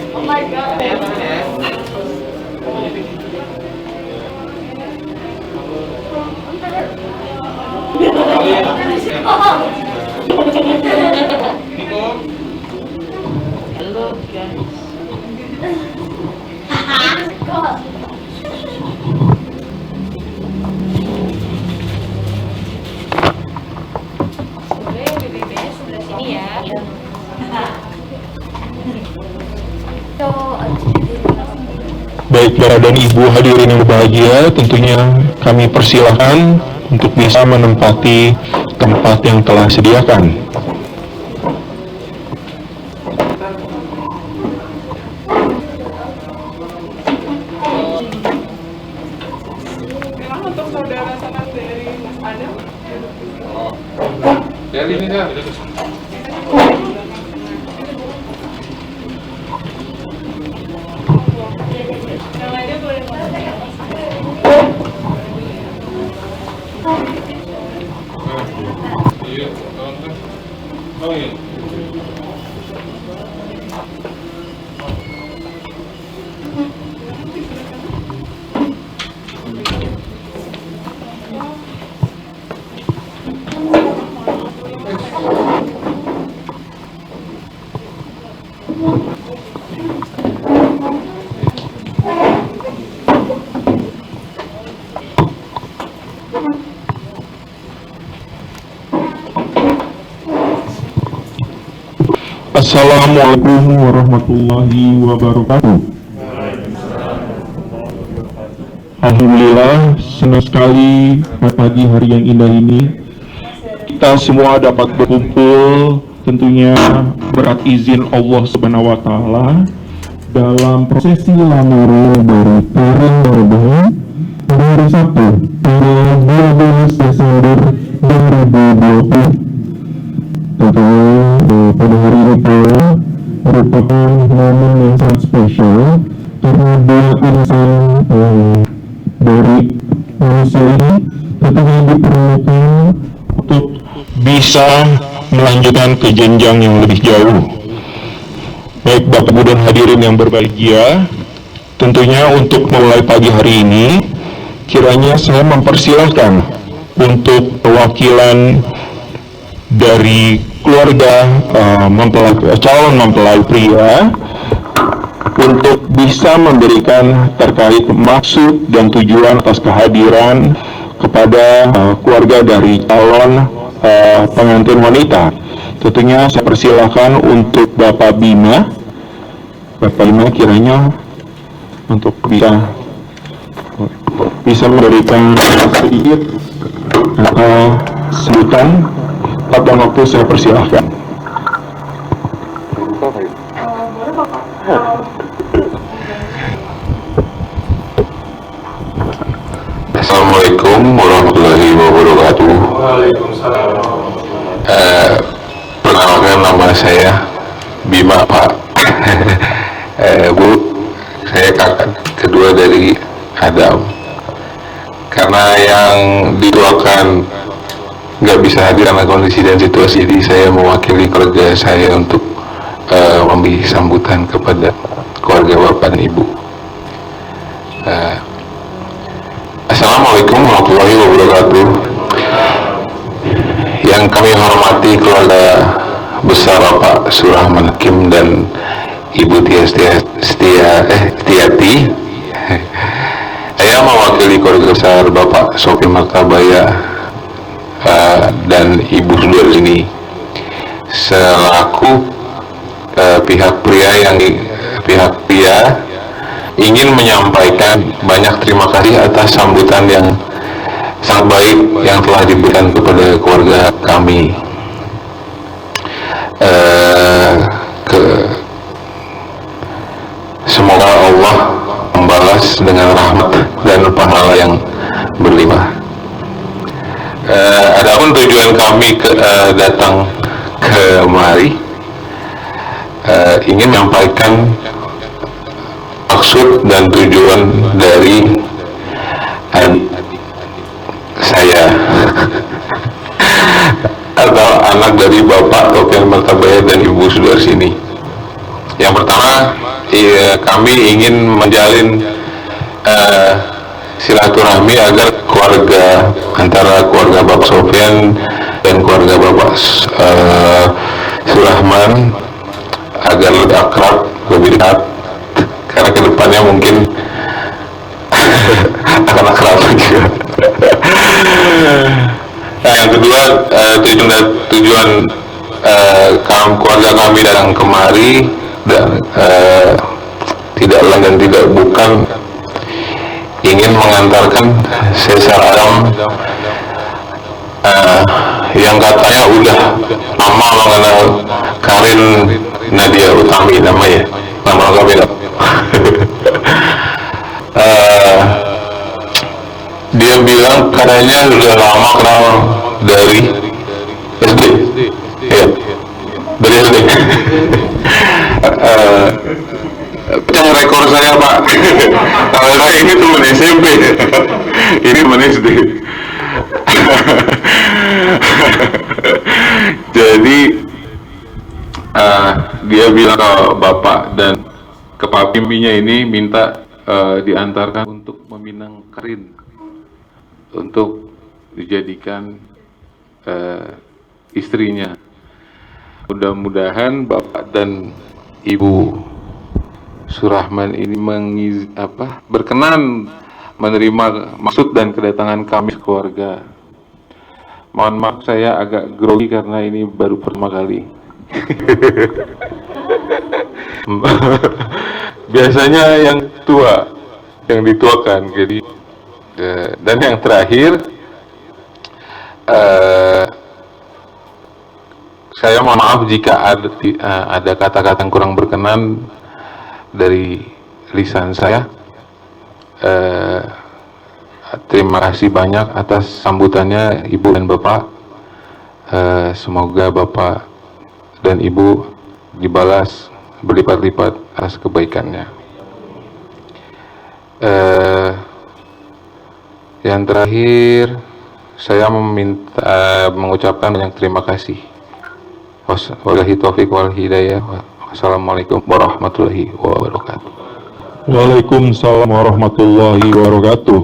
Oh my god. Hello guys. Boleh BBB-nya sebelah sini ya. Baik Bapak dan Ibu hadirin yang berbahagia, tentunya kami persilahkan untuk bisa menempati tempat yang telah disediakan. Memang untuk saudara sanak dari Mas Adam. Dari ini kan. Namanya boleh Iya, oh iya. Assalamualaikum warahmatullahi wabarakatuh. Alhamdulillah, senang sekali pada pagi hari yang indah ini kita semua dapat berkumpul, tentunya berat izin Allah Subhanahu wa Ta'ala, dalam prosesi lamaran dari Tarang Baru pada hari Sabtu tanggal 12 Desember 2020. Tentunya pada hari ini pula merupakan momen yang sangat spesial karena dua insan dari manusia ini tentunya diperlukan untuk bisa melanjutkan ke jenjang yang lebih jauh. Baik Bapak Ibu dan hadirin yang berbahagia, tentunya untuk mulai pagi hari ini kiranya saya mempersilahkan untuk perwakilan dari keluarga calon mempelai pria untuk bisa memberikan terkait maksud dan tujuan atas kehadiran kepada keluarga dari calon pengantin wanita. Tentunya saya persilahkan untuk Bapak Bima. Bapak Bima kiranya untuk bisa memberikan sedikit sebutan. Pada waktu saya persilahkan. Assalamualaikum warahmatullahi wabarakatuh. Waalaikumsalam. Perkenalkan nama saya Bima Pak. Bu, saya kakak kedua dari Adam. Karena yang dituakan nggak bisa hadir karena kondisi dan situasi ini, saya mewakili keluarga saya untuk memberi sambutan kepada keluarga Bapak dan Ibu. Assalamualaikum warahmatullahi wabarakatuh. Yang kami hormati keluarga besar Bapak Surahman Hakim dan Ibu Tiati. Saya mewakili keluarga besar Bapak Sofi Martabaya dan Ibu Sudar ini selaku pihak pria ingin menyampaikan banyak terima kasih atas sambutan yang sangat baik yang telah diberikan kepada keluarga kami. Semoga Allah membalas dengan rahmat dan pahala yang berlimpah. Adapun tujuan kami datang kemari ingin menyampaikan maksud dan tujuan dari adik saya atau anak dari Bapak Sofian Martabaya dan Ibu Sudarsini. Yang pertama, kami ingin menjalin silaturahmi agar keluarga, antara keluarga Bapak Sofyan dan keluarga Bapak Surahman agar lebih akrab, lebih dekat, karena kedepannya mungkin akan akrab juga. Nah, yang kedua, tujuan keluarga kami datang kemari dan tidak lain dan tidak bukan ingin mengantarkan Sesar Adam yang katanya udah lama mengenal Karin Nadia Utami namanya, nama lengkapnya. Dia bilang katanya sudah lama kenal dari SD, ya, dari SD. Pecah rekor saya, Pak. Kalau saya ini teman SMP, ini teman SD. Jadi dia bilang ke bapak dan ke papiminya ini minta diantarkan untuk meminang Karin untuk dijadikan istrinya. Mudah-mudahan bapak dan ibu Surahman ini berkenan menerima maksud dan kedatangan kami keluarga. Mohon maaf saya agak grogi karena ini baru pertama kali. Biasanya yang tua yang dituakan, jadi dan yang terakhir saya mohon maaf jika ada kata-kata yang kurang berkenan dari lisan saya. Terima kasih banyak atas sambutannya Ibu dan Bapak. Semoga Bapak dan Ibu dibalas berlipat-lipat atas kebaikannya. Yang terakhir, saya mengucapkan banyak terima kasih. Wabillahi taufiq wal hidayah. Wassalamualaikum warahmatullahi wabarakatuh. Waalaikumsalam warahmatullahi wabarakatuh.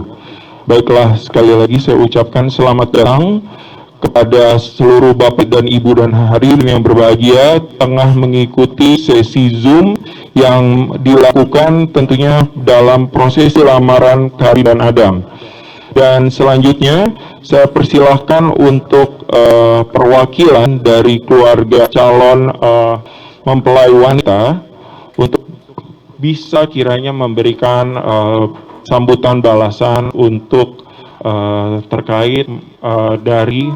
Baiklah, sekali lagi saya ucapkan selamat datang kepada seluruh Bapak dan Ibu dan hadirin yang berbahagia tengah mengikuti sesi Zoom yang dilakukan tentunya dalam prosesi lamaran Karin dan Adam. Dan selanjutnya saya persilahkan untuk perwakilan dari keluarga calon mempelai wanita untuk bisa kiranya memberikan sambutan balasan untuk terkait dari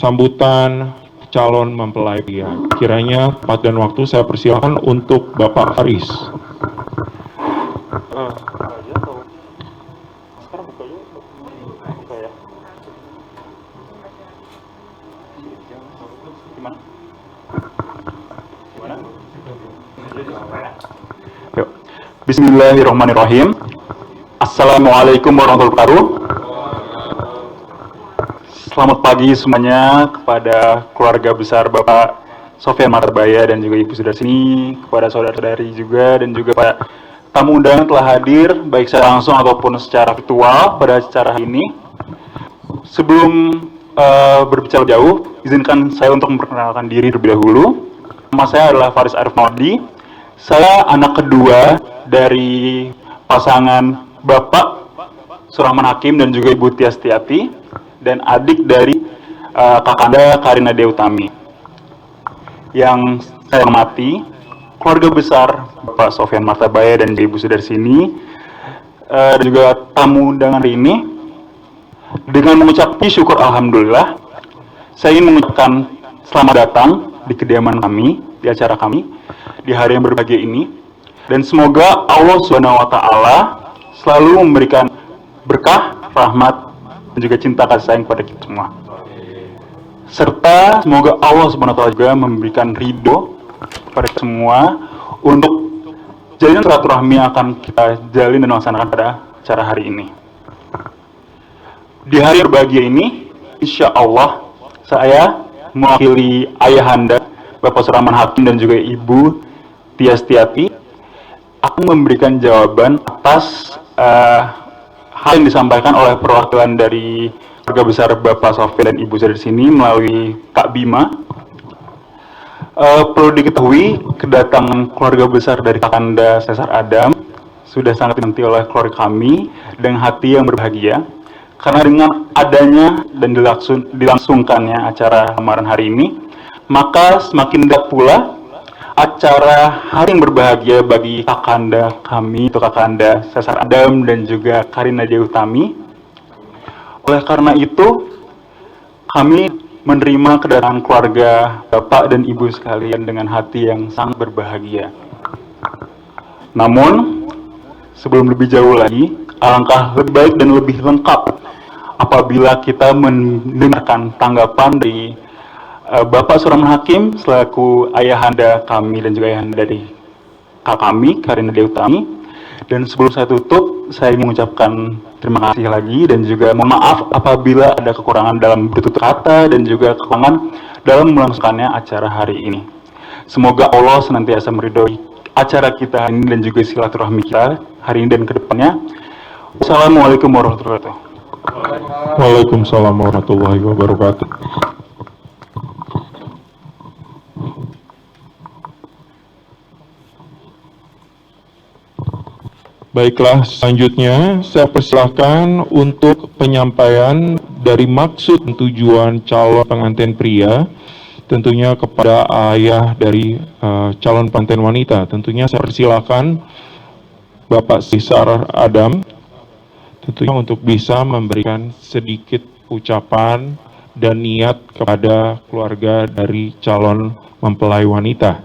sambutan calon mempelai pria. Kiranya tempat dan waktu saya persilakan untuk Bapak Haris. Bismillahirrahmanirrahim. Assalamualaikum warahmatullahi wabarakatuh. Selamat pagi semuanya kepada keluarga besar Bapak Sofyan Martabaya dan juga Ibu saudara sini, kepada saudara-saudari juga dan juga para tamu undangan telah hadir baik secara langsung ataupun secara virtual pada acara ini. Sebelum berbicara jauh, izinkan saya untuk memperkenalkan diri terlebih dahulu. Nama saya adalah Faris Arif Mawardi. Saya anak kedua dari pasangan Bapak Surahman Hakim dan juga Ibu Tiastiati, dan adik dari Kakanda Karin Nadia Utami. Yang saya hormati keluarga besar Bapak Sofyan Martabaya dan Ibu saudara sini, dan juga tamu undangan hari ini. Dengan mengucapkan syukur alhamdulillah, saya ingin mengucapkan selamat datang di kediaman kami, di acara kami di hari yang berbahagia ini, dan semoga Allah Subhanahu wa Ta'ala selalu memberikan berkah, rahmat, dan juga cinta kasih sayang kepada kita semua. Serta semoga Allah Subhanahu wa Ta'ala juga memberikan ridho kepada kita semua untuk jalinan silaturahmi yang akan kita jalin dan laksanakan pada acara hari ini. Di hari berbahagia ini, insya Allah saya mewakili ayahanda Bapak Surahman Hakim dan juga Ibu Tiastiati akan memberikan jawaban atas hal yang disampaikan oleh perwakilan dari keluarga besar Bapak Sofian dan Ibu saya di sini melalui Kak Bima. Perlu diketahui, kedatangan keluarga besar dari Kakanda Cesar Adam sudah sangat dinanti oleh keluarga kami dengan hati yang berbahagia, karena dengan adanya dan dilangsungkannya acara lamaran hari ini, maka semakin dekat pula acara hari yang berbahagia bagi Kakanda kami, itu Kakanda Cesar Adam dan juga Karina Dewi Utami. Oleh karena itu, kami menerima kedatangan keluarga Bapak dan Ibu sekalian dengan hati yang sangat berbahagia. Namun, sebelum lebih jauh lagi, alangkah lebih baik dan lebih lengkap apabila kita mendengarkan tanggapan dari Bapak Surahman Hakim selaku ayahanda kami dan juga ayahanda dari kakak kami, Karina Dewi Utami. Dan sebelum saya tutup, saya ingin mengucapkan terima kasih lagi dan juga mohon maaf apabila ada kekurangan dalam bertutur kata dan juga kekurangan dalam melangsungkannya acara hari ini. Semoga Allah senantiasa meridhoi acara kita ini dan juga silaturahmi kita hari ini dan kedepannya. Wassalamualaikum warahmatullahi wabarakatuh. Waalaikumsalam warahmatullahi wabarakatuh. Baiklah, selanjutnya saya persilahkan untuk penyampaian dari maksud dan tujuan calon pengantin pria, tentunya kepada ayah dari calon pengantin wanita. Tentunya saya persilahkan Bapak Cesar Adam, tentunya untuk bisa memberikan sedikit ucapan dan niat kepada keluarga dari calon mempelai wanita.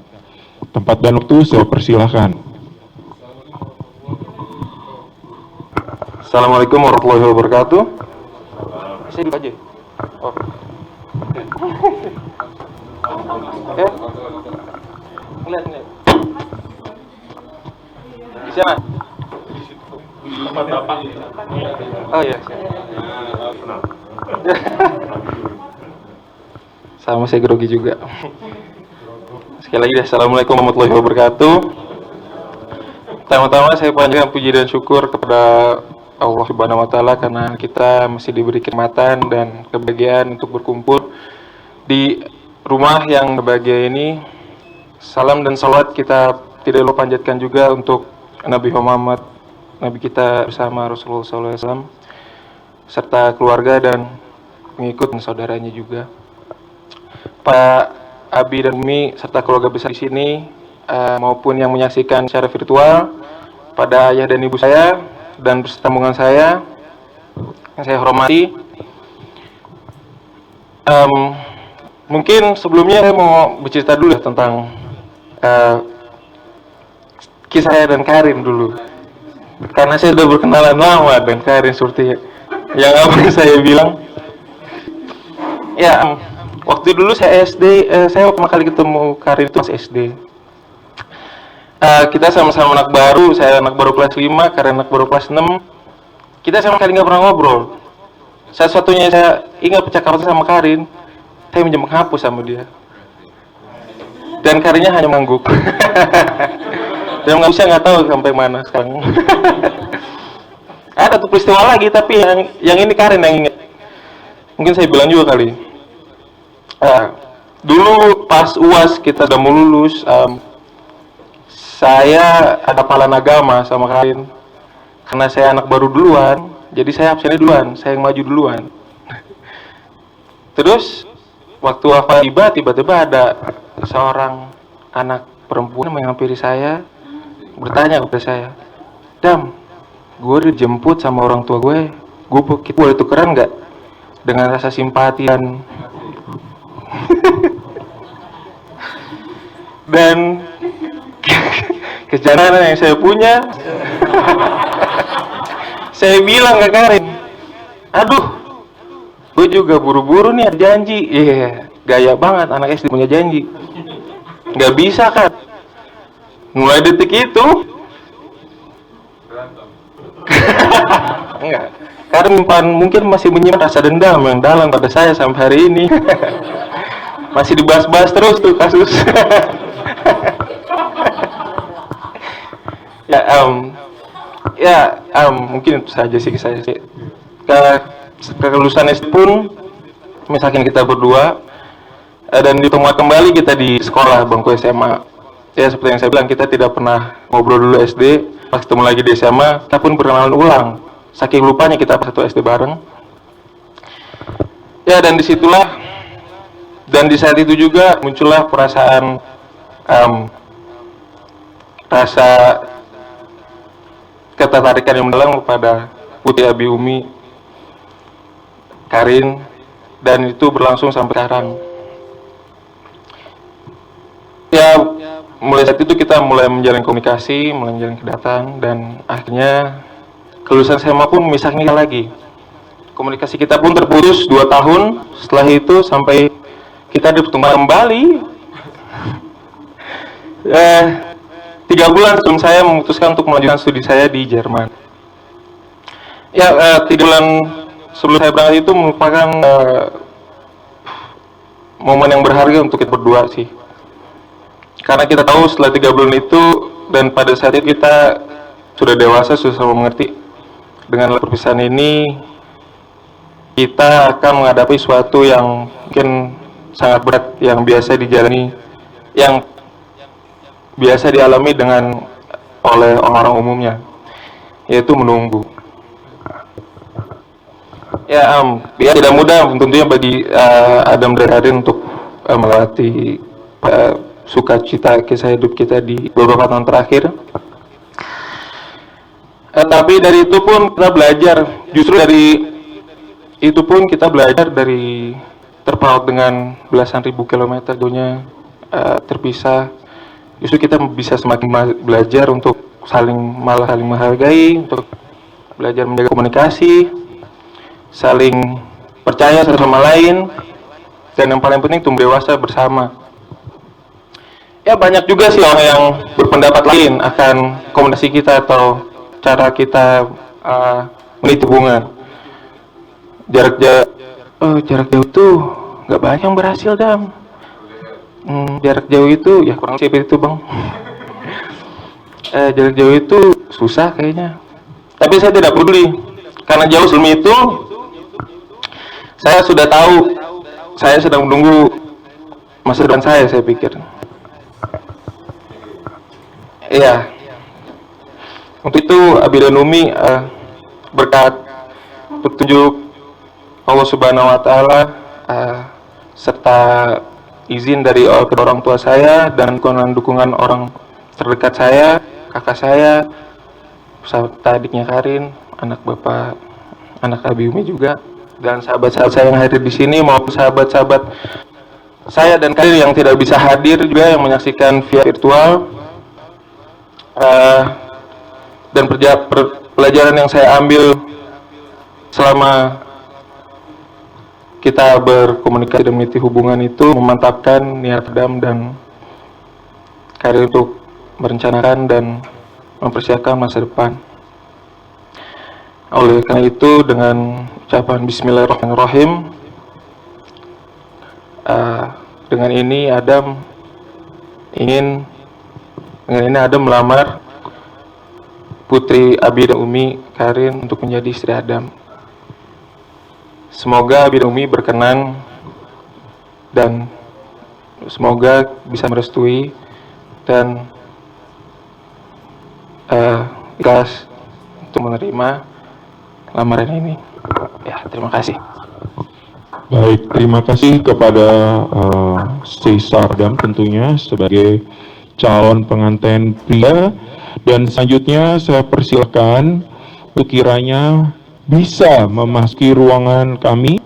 Tempat dan waktu saya persilahkan. Assalamualaikum warahmatullahi wabarakatuh. Saya duduk aja. Oh. Lihat. Di sana. Oh iya. Sama saya grogi juga. Sekali lagi, assalamualaikum warahmatullahi wabarakatuh. Pertama-tama saya panjatkan puji dan syukur kepada Allah Subhanahu wa Ta'ala karena kita masih diberi kenikmatan dan kebahagiaan untuk berkumpul di rumah yang berbahagia ini. Salam dan salawat kita tidak lupa panjatkan juga untuk Nabi Muhammad, Nabi kita bersama Rasulullah SAW, serta keluarga dan pengikut dan saudaranya juga. Pak Abi dan Umi serta keluarga besar di sini maupun yang menyaksikan secara virtual, pada ayah dan ibu saya dan bersambungan saya yang saya hormati. Mungkin sebelumnya saya mau bercerita dulu ya tentang kisah saya dan Karin dulu, karena saya sudah berkenalan lama dengan Karin seperti yang apa saya bilang. Ya, waktu dulu saya SD, saya pertama kali ketemu Karin itu masih SD. Kita sama-sama anak baru, saya anak baru kelas 5, Karin anak baru kelas 6. Kita sama sekali nggak pernah ngobrol. Satu-satunya saya ingat percakapan sama Karin, saya minjem menghapus sama dia. Dan Karinnya hanya mengangguk. Dan nggak bisa, nggak tahu sampai mana sekarang. Ada tuh peristiwa lagi, tapi yang ini Karin yang ingat. Mungkin saya bilang juga kali. Dulu pas UAS kita udah mau lulus, saya ada hafalan agama sama Karin. Karena saya anak baru duluan, jadi saya absennya duluan, saya yang maju duluan. Terus waktu hafal tiba-tiba ada seorang anak perempuan menghampiri saya, bertanya kepada saya, "Dam, gue dijemput sama orang tua gue kita boleh tukeran nggak?" Dengan rasa simpati dan kejaran yang saya punya, saya bilang ke Karin, "Aduh, gue juga buru-buru nih ada janji." Iya, gaya banget anak SD punya janji. Nggak bisa kan? Mulai detik itu, enggak. Karin mungkin masih menyimpan rasa dendam yang dalam pada saya sampai hari ini. Masih dibahas-bahas terus tuh kasus. Mungkin itu saja sih saya sih. Kelulusan SD pun misalkan kita berdua dan ditemukan kembali kita di sekolah bangku SMA. Ya seperti yang saya bilang, kita tidak pernah ngobrol dulu SD, pas ketemu lagi di SMA, kita pun perkenalan ulang. Saking lupanya kita satu SD bareng. Ya dan disitulah, dan di saat itu juga muncullah perasaan rasa ketertarikan yang mendalam kepada Putri Abi Umi Karin, dan itu berlangsung sampai sekarang. Ya, mulai saat itu kita mulai menjalin komunikasi, mulai menjalin kedekatan, dan akhirnya kelulusan SMA pun memisahkan lagi. Komunikasi kita pun terputus 2 tahun. Setelah itu sampai kita dipertemukan kembali 3 bulan sebelum saya memutuskan untuk melanjutkan studi saya di Jerman. Ya, 3 bulan sebelum saya berangkat itu merupakan momen yang berharga untuk kita berdua sih. Karena kita tahu setelah 3 bulan itu, dan pada saat itu kita sudah dewasa, sudah sama mengerti, dengan perpisahan ini kita akan menghadapi sesuatu yang mungkin sangat berat, yang biasa dijalani, yang biasa dialami oleh orang-orang umumnya, yaitu menunggu. Ya, tidak mudah tentunya bagi Adam dan Karin untuk melewati sukacita kisah hidup kita di beberapa tahun terakhir. Tapi dari itu pun kita belajar, justru dari itu pun kita belajar dari terpaut dengan belasan ribu kilometer jauhnya terpisah. Justru kita bisa semakin belajar untuk saling menghargai, untuk belajar menjaga komunikasi, saling percaya satu sama lain, dan yang paling penting tumbuh dewasa bersama. Ya, banyak juga sih orang yang berpendapat lain akan komunikasi kita atau cara kita meniti hubungan. Jarak jauh itu nggak banyak yang berhasil, Dam. Jarak jauh itu ya kurang seperti itu, Bang. Jarak jauh itu susah kayaknya. Tapi saya tidak peduli, karena jauh sebelum itu saya sudah tahu, saya sedang menunggu masa depan saya pikir. Iya. Untuk itu Abi dan Umi berkat petunjuk Allah Subhanahu wa taala serta izin dari orang tua saya dan dukungan orang terdekat saya, kakak saya, serta adiknya Karin, anak bapak, anak Abi Umi juga, dan sahabat-sahabat saya yang hadir di sini maupun sahabat-sahabat saya dan Karin yang tidak bisa hadir juga yang menyaksikan via virtual. Dan pelajaran yang saya ambil selama kita berkomunikasi dan meniti hubungan itu memantapkan niat Adam dan Karin untuk merencanakan dan mempersiapkan masa depan. Oleh karena itu, dengan ucapan Bismillahirrahmanirrahim, dengan ini Adam melamar Putri Abi dan Umi Karin untuk menjadi istri Adam. Semoga Abi dan Umi berkenan dan semoga bisa merestui dan ikhlas untuk menerima lamaran ini. Ya, terima kasih. Baik, terima kasih kepada Caesar Adam tentunya sebagai calon pengantin pria, dan selanjutnya saya persilakan untuk kiranya bisa memasuki ruangan kami.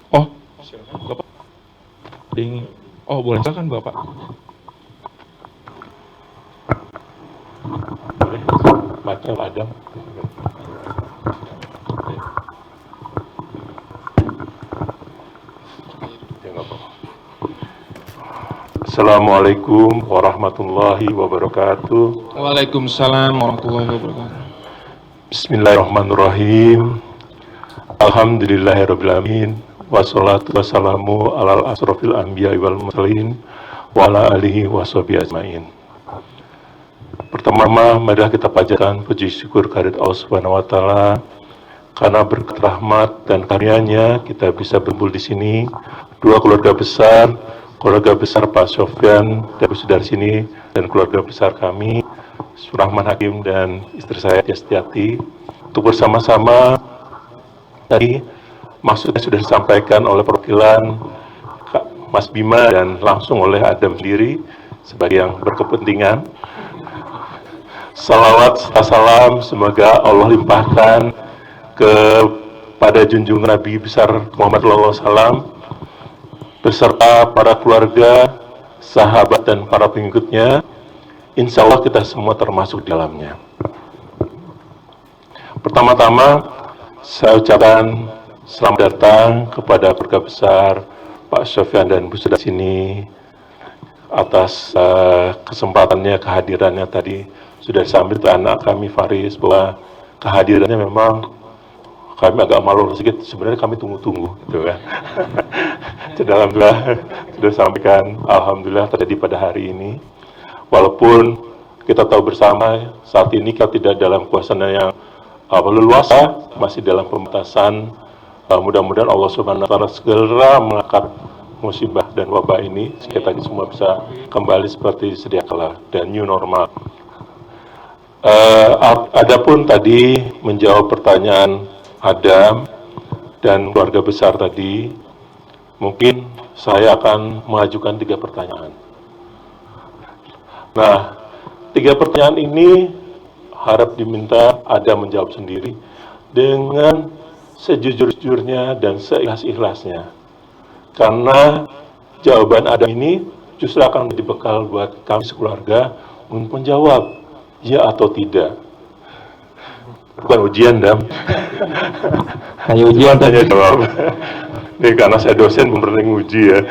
Oh, silakan Bapak. Oh, boleh, silakan Bapak. Boleh, baca Adam. Assalamualaikum warahmatullahi wabarakatuh. Waalaikumsalam warahmatullahi wabarakatuh. Bismillahirrahmanirrahim. Alhamdulillahirrahmanirrahim. Wassalatu wassalamu alal asrofil anbiya wal mursalin wa ala alihi wa sahbihi ajmain. Pertama Pertama, marilah kita panjatkan puji syukur kehadirat Allah Subhanahu wa taala karena berkat rahmat dan karunia-Nya kita bisa berkumpul di sini. Dua keluarga besar Pak Sofyan dan Bu Sudar sini dan keluarga besar kami, Surahman Hakim dan istri saya Yastiati, untuk bersama-sama tadi maksudnya sudah disampaikan oleh perwakilan Mas Bima dan langsung oleh Adam sendiri sebagai yang berkepentingan. Salawat salam semoga Allah limpahkan kepada junjungan Nabi besar Muhammad SAW beserta para keluarga, sahabat dan para pengikutnya. Insya Allah kita semua termasuk di dalamnya. Pertama-tama saya ucapkan selamat datang kepada keluarga besar Pak Sofyan dan Bu Sudar sini atas kesempatannya, kehadirannya tadi sudah disambut anak kami Faris bahwa kehadirannya memang kami agak malu sedikit, sebenarnya kami tunggu-tunggu gitu kan. Jadi alhamdulillah sudah sampaikan, alhamdulillah terjadi pada hari ini. Walaupun kita tahu bersama saat ini kita tidak dalam kuasanya yang leluasa, masih dalam pembatasan. Mudah-mudahan Allah Subhanahu wa taala segera mengangkat musibah dan wabah ini sehingga kita semua bisa kembali seperti sedia kala dan new normal. Adapun tadi menjawab pertanyaan Adam dan keluarga besar tadi, mungkin saya akan mengajukan 3 pertanyaan. Nah, 3 pertanyaan ini harap diminta Adam menjawab sendiri dengan sejujur-jujurnya dan seikhlas-ikhlasnya. Karena jawaban Adam ini justru akan menjadi bekal buat kami sekeluarga untuk menjawab ya atau tidak. Bukan ujian, Dam. Hanya ujian tanya jawab. Ini karena saya dosen belum pernah nguji ya.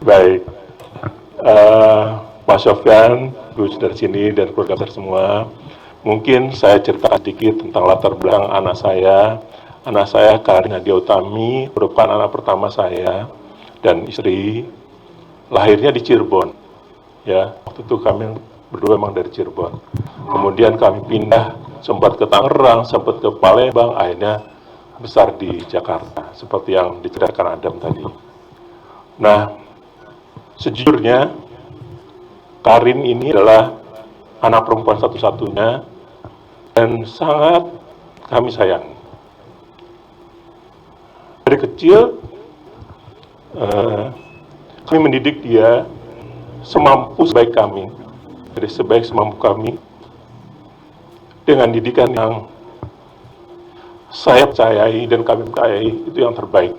Baik. Pak Sofyan, Bu Sudar sini dan keluarga besar semua. Mungkin saya ceritakan sedikit tentang latar belakang anak saya. Anak saya Karin Nadia Utami merupakan anak pertama saya dan istri. Lahirnya di Cirebon. Ya, waktu itu kami berdua memang dari Cirebon. Kemudian kami pindah sempat ke Tangerang, sempat ke Palembang, akhirnya besar di Jakarta, seperti yang diceritakan Adam tadi. Nah, sejujurnya, Karin ini adalah anak perempuan satu-satunya dan sangat kami sayang. Dari kecil, kami mendidik dia semampu sebaik kami, jadi sebaik semampu kami, dengan didikan yang saya percayai dan kami percayai itu yang terbaik.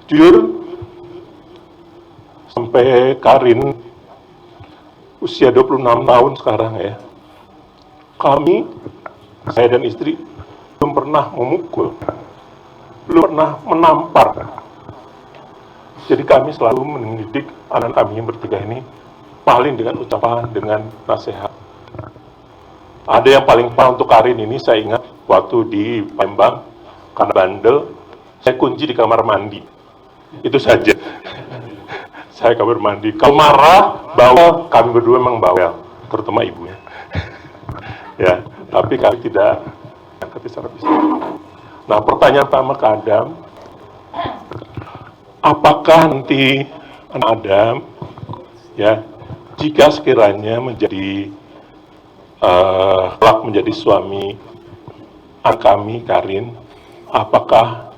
Jujur, sampai Karin usia 26 tahun sekarang ya, kami, saya dan istri, belum pernah memukul, belum pernah menampar. Jadi kami selalu mendidik anak kami yang bertiga ini paling dengan ucapan, dengan nasihat. Ada yang paling parah untuk Karin ini, saya ingat waktu di Palembang, karena bandel, saya kunci di kamar mandi. Itu saja. Saya kamar mandi. Kalau marah, bawel, kami berdua memang bawel, terutama ibunya. Ya, tapi kami tidak secara fisik. Nah, pertanyaan pertama ke Adam, apakah nanti anak Adam, ya, jika sekiranya menjadi kelak menjadi suami anak kami, Karin, apakah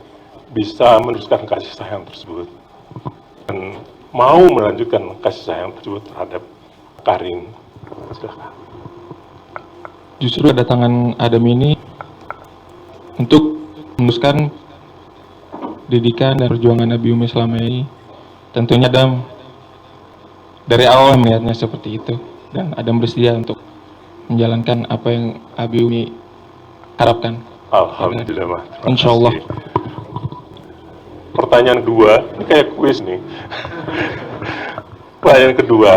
bisa meneruskan kasih sayang tersebut dan mau melanjutkan kasih sayang tersebut terhadap Karin? Silakan. Justru kedatangan Adam ini untuk meneruskan didikan dan perjuangan Nabi Umi selama ini. Tentunya Adam dari awal melihatnya seperti itu, dan Adam bersedia untuk menjalankan apa yang Abi Umi harapkan. Alhamdulillah, Mas. Insya Allah. Pertanyaan kedua, ini kayak kuis nih. Pertanyaan kedua,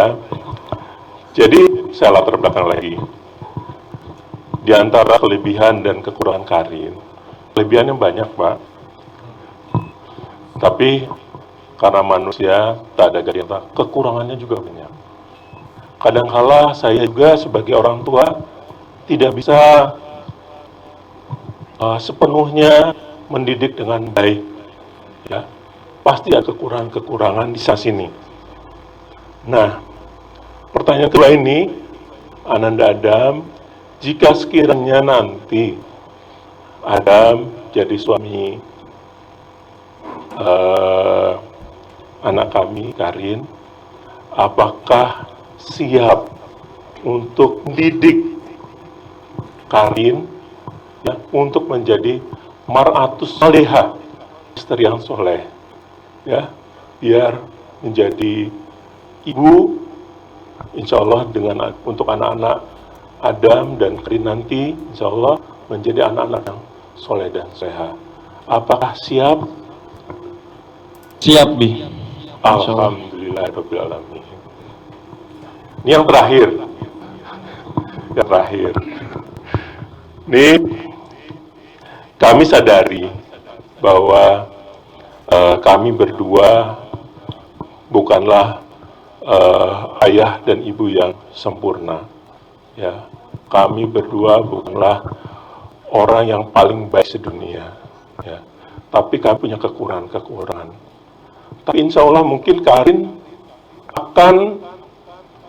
jadi saya latar belakang lagi. Di antara kelebihan dan kekurangan Karin, kelebihannya banyak, Pak. Tapi karena manusia tak ada ganti, kekurangannya juga banyak. kadangkala saya juga sebagai orang tua tidak bisa sepenuhnya mendidik dengan baik. Ya, pasti ada kekurangan-kekurangan di sana sini. Nah, pertanyaan kedua ini, Ananda Adam, jika sekiranya nanti Adam jadi suami anak kami, Karin, apakah siap untuk mendidik Karin ya, untuk menjadi mar'atus salihah, istri yang soleh, ya, biar menjadi ibu, insya Allah untuk anak-anak Adam dan Karin nanti, insya Allah menjadi anak-anak yang soleh dan sehat. Apakah siap? Siap, Bi. Alhamdulillahirabbil alamin. Ini yang terakhir. Yang terakhir. Ini kami sadari bahwa kami berdua bukanlah ayah dan ibu yang sempurna. Ya, kami berdua bukanlah orang yang paling baik sedunia. Ya, tapi kami punya kekurangan-kekurangan. Tapi insya Allah mungkin Karin akan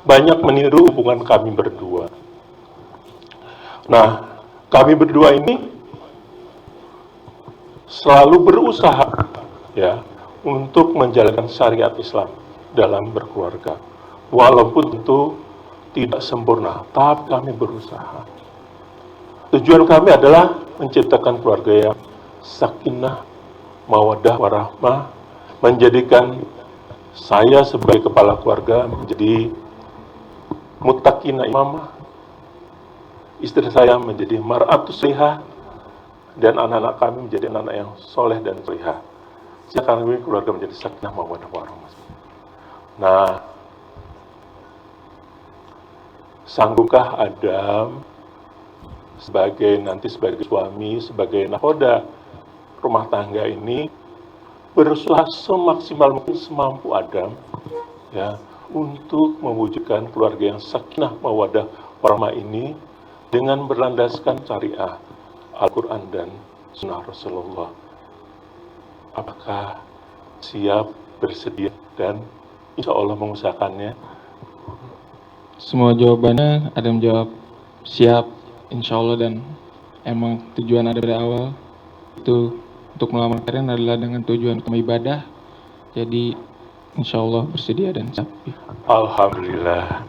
banyak meniru hubungan kami berdua. Nah, kami berdua ini selalu berusaha ya untuk menjalankan syariat Islam dalam berkeluarga. Walaupun tentu tidak sempurna, tapi kami berusaha. Tujuan kami adalah menciptakan keluarga yang sakinah, mawaddah, warahmah, menjadikan saya sebagai kepala keluarga menjadi muttaqina imamah, istri saya menjadi mar'atus salihah, dan anak-anak kami menjadi anak-anak yang soleh dan salihah. Sehingga kami keluarga menjadi sakinah, mawaddah, warahmah. Nah, sanggupkah Adam sebagai suami, sebagai nahoda rumah tangga ini berusaha semaksimal mungkin semampu Adam ya untuk mewujudkan keluarga yang sakinah mawaddah warahmah ini dengan berlandaskan syariah Al-Quran dan Sunnah Rasulullah. Apakah siap, bersedia, dan insya Allah mengusahakannya? Semua jawabannya Adam jawab siap, insya Allah, dan emang tujuan ada dari awal itu untuk melamar Karin adalah dengan tujuan ibadah. Jadi insya Allah bersedia dan siap. Alhamdulillah.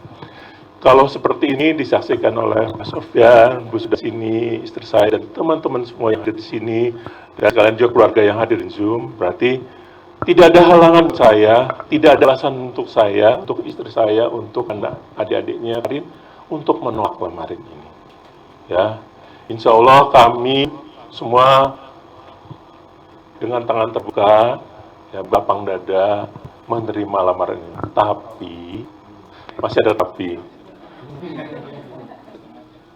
Kalau seperti ini disaksikan oleh Mas Sofyan, Bu Sudah sini, istri saya dan teman-teman semua yang ada di sini, dan kalian juga keluarga yang hadir di Zoom, berarti tidak ada halangan saya, tidak ada alasan untuk saya, untuk istri saya, untuk anak adik-adiknya Karin, untuk menolak lamaran ini. Ya, insya Allah kami semua dengan tangan terbuka, ya, lapang dada menerima lamaran ini. Tapi masih ada tapi.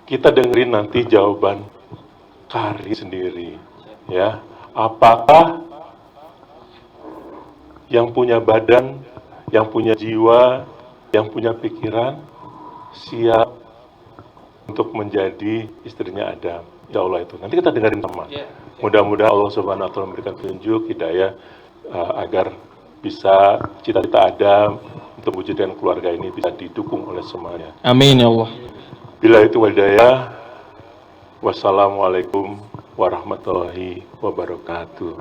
Kita dengerin nanti jawaban Karin sendiri, ya. Apakah yang punya badan, yang punya jiwa, yang punya pikiran siap untuk menjadi istrinya Adam? Ya Allah itu. Nanti kita dengerin sama. Mudah-mudahan Allah Subhanahu wa Ta'ala memberikan petunjuk, hidayah agar bisa cita-cita Adam untuk wujudkan keluarga ini bisa didukung oleh semuanya. Amin ya Allah. Bila itu walhidayah. Wassalamualaikum warahmatullahi wabarakatuh.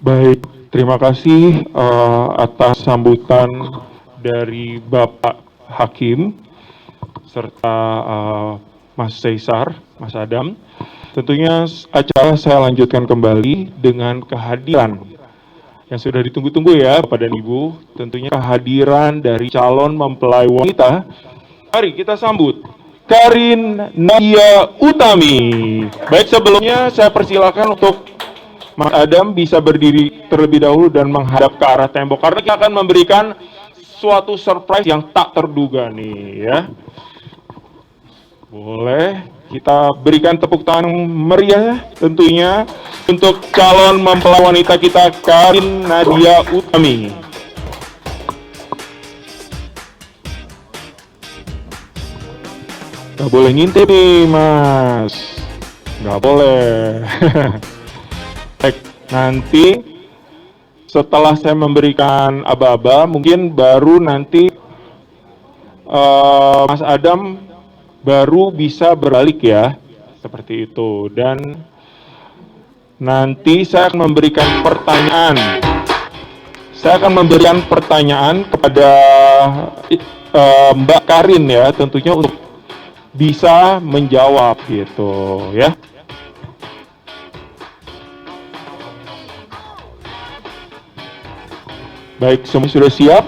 Baik, terima kasih atas sambutan dari Bapak Hakim serta Mas Caesar, Mas Adam. Tentunya acara saya lanjutkan kembali dengan kehadiran yang sudah ditunggu-tunggu ya Bapak dan Ibu. Tentunya kehadiran dari calon mempelai wanita. Mari kita sambut Karin Nadia Utami. Baik, sebelumnya saya persilakan untuk Mas Adam bisa berdiri terlebih dahulu dan menghadap ke arah tembok karena kita akan memberikan suatu surprise yang tak terduga nih ya. Boleh kita berikan tepuk tangan meriah tentunya untuk calon mempelai wanita kita, Karin Nadia Utami. Gak boleh ngintip nih, Mas. Gak boleh. Baik, nanti setelah saya memberikan aba-aba, mungkin baru nanti Mas Adam baru bisa berbalik ya, seperti itu. Dan nanti saya akan memberikan pertanyaan. Saya akan memberikan pertanyaan kepada Mbak Karin ya, tentunya untuk bisa menjawab gitu ya. Baik, semua sudah siap.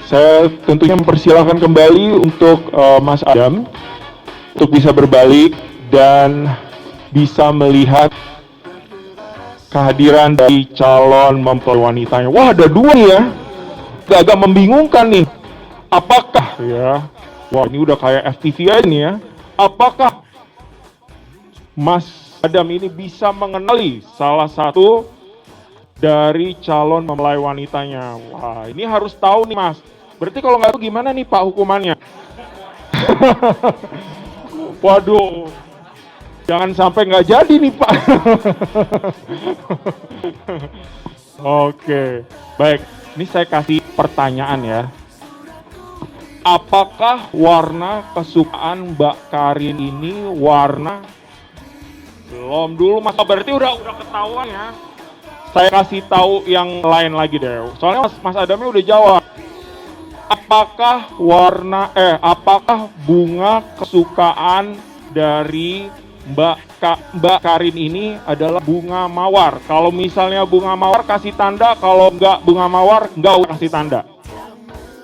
Saya tentunya mempersilahkan kembali untuk Mas Adam untuk bisa berbalik dan bisa melihat kehadiran dari calon mempelai wanitanya. Wah, ada dua nih ya. Agak membingungkan nih. Apakah ya? Wah, ini udah kayak FTV aja nih ya. Apakah Mas Adam ini bisa mengenali salah satu dari calon mempelai wanitanya? Wah, ini harus tahu nih, Mas. Berarti kalau nggak tahu gimana nih Pak hukumannya? Waduh, jangan sampai nggak jadi nih Pak. Oke, baik. Ini saya kasih pertanyaan ya. Apakah warna kesukaan Mbak Karin ini warna? Belum dulu Mas, berarti udah ketahuan ya. Saya kasih tahu yang lain lagi deh. Soalnya Mas Adamnya udah jawab. Apakah apakah bunga kesukaan dari Mbak Karin ini adalah bunga mawar? Kalau misalnya bunga mawar kasih tanda, kalau enggak bunga mawar enggak kasih tanda.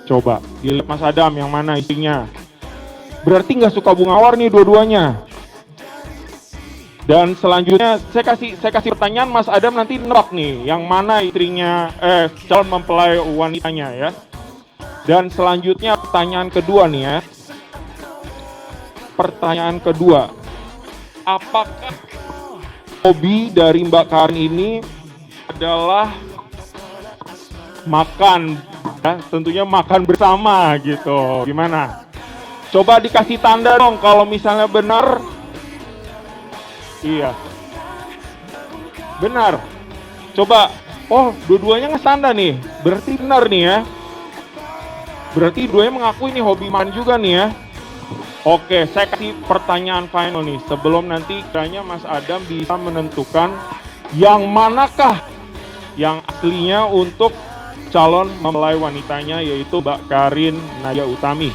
Coba dilihat Mas Adam yang mana isinya. Berarti nggak suka bunga mawar nih dua-duanya. Dan selanjutnya saya kasih pertanyaan, Mas Adam nanti nebak nih yang mana istrinya calon mempelai wanitanya ya. Dan selanjutnya pertanyaan kedua nih ya. Pertanyaan kedua. Apakah hobi dari Mbak Karin ini adalah makan ya, tentunya makan bersama gitu. Gimana? Coba dikasih tanda dong kalau misalnya benar. Iya. Benar. Coba. Oh, dua-duanya ngasih tanda nih. Berarti benar nih ya. Berarti duanya mengaku ini hobi makan juga nih ya. Oke, saya kasih pertanyaan final nih. Sebelum nanti kiranya Mas Adam bisa menentukan yang manakah yang aslinya untuk calon mempelai wanitanya, yaitu Mbak Karin Nadia Utami.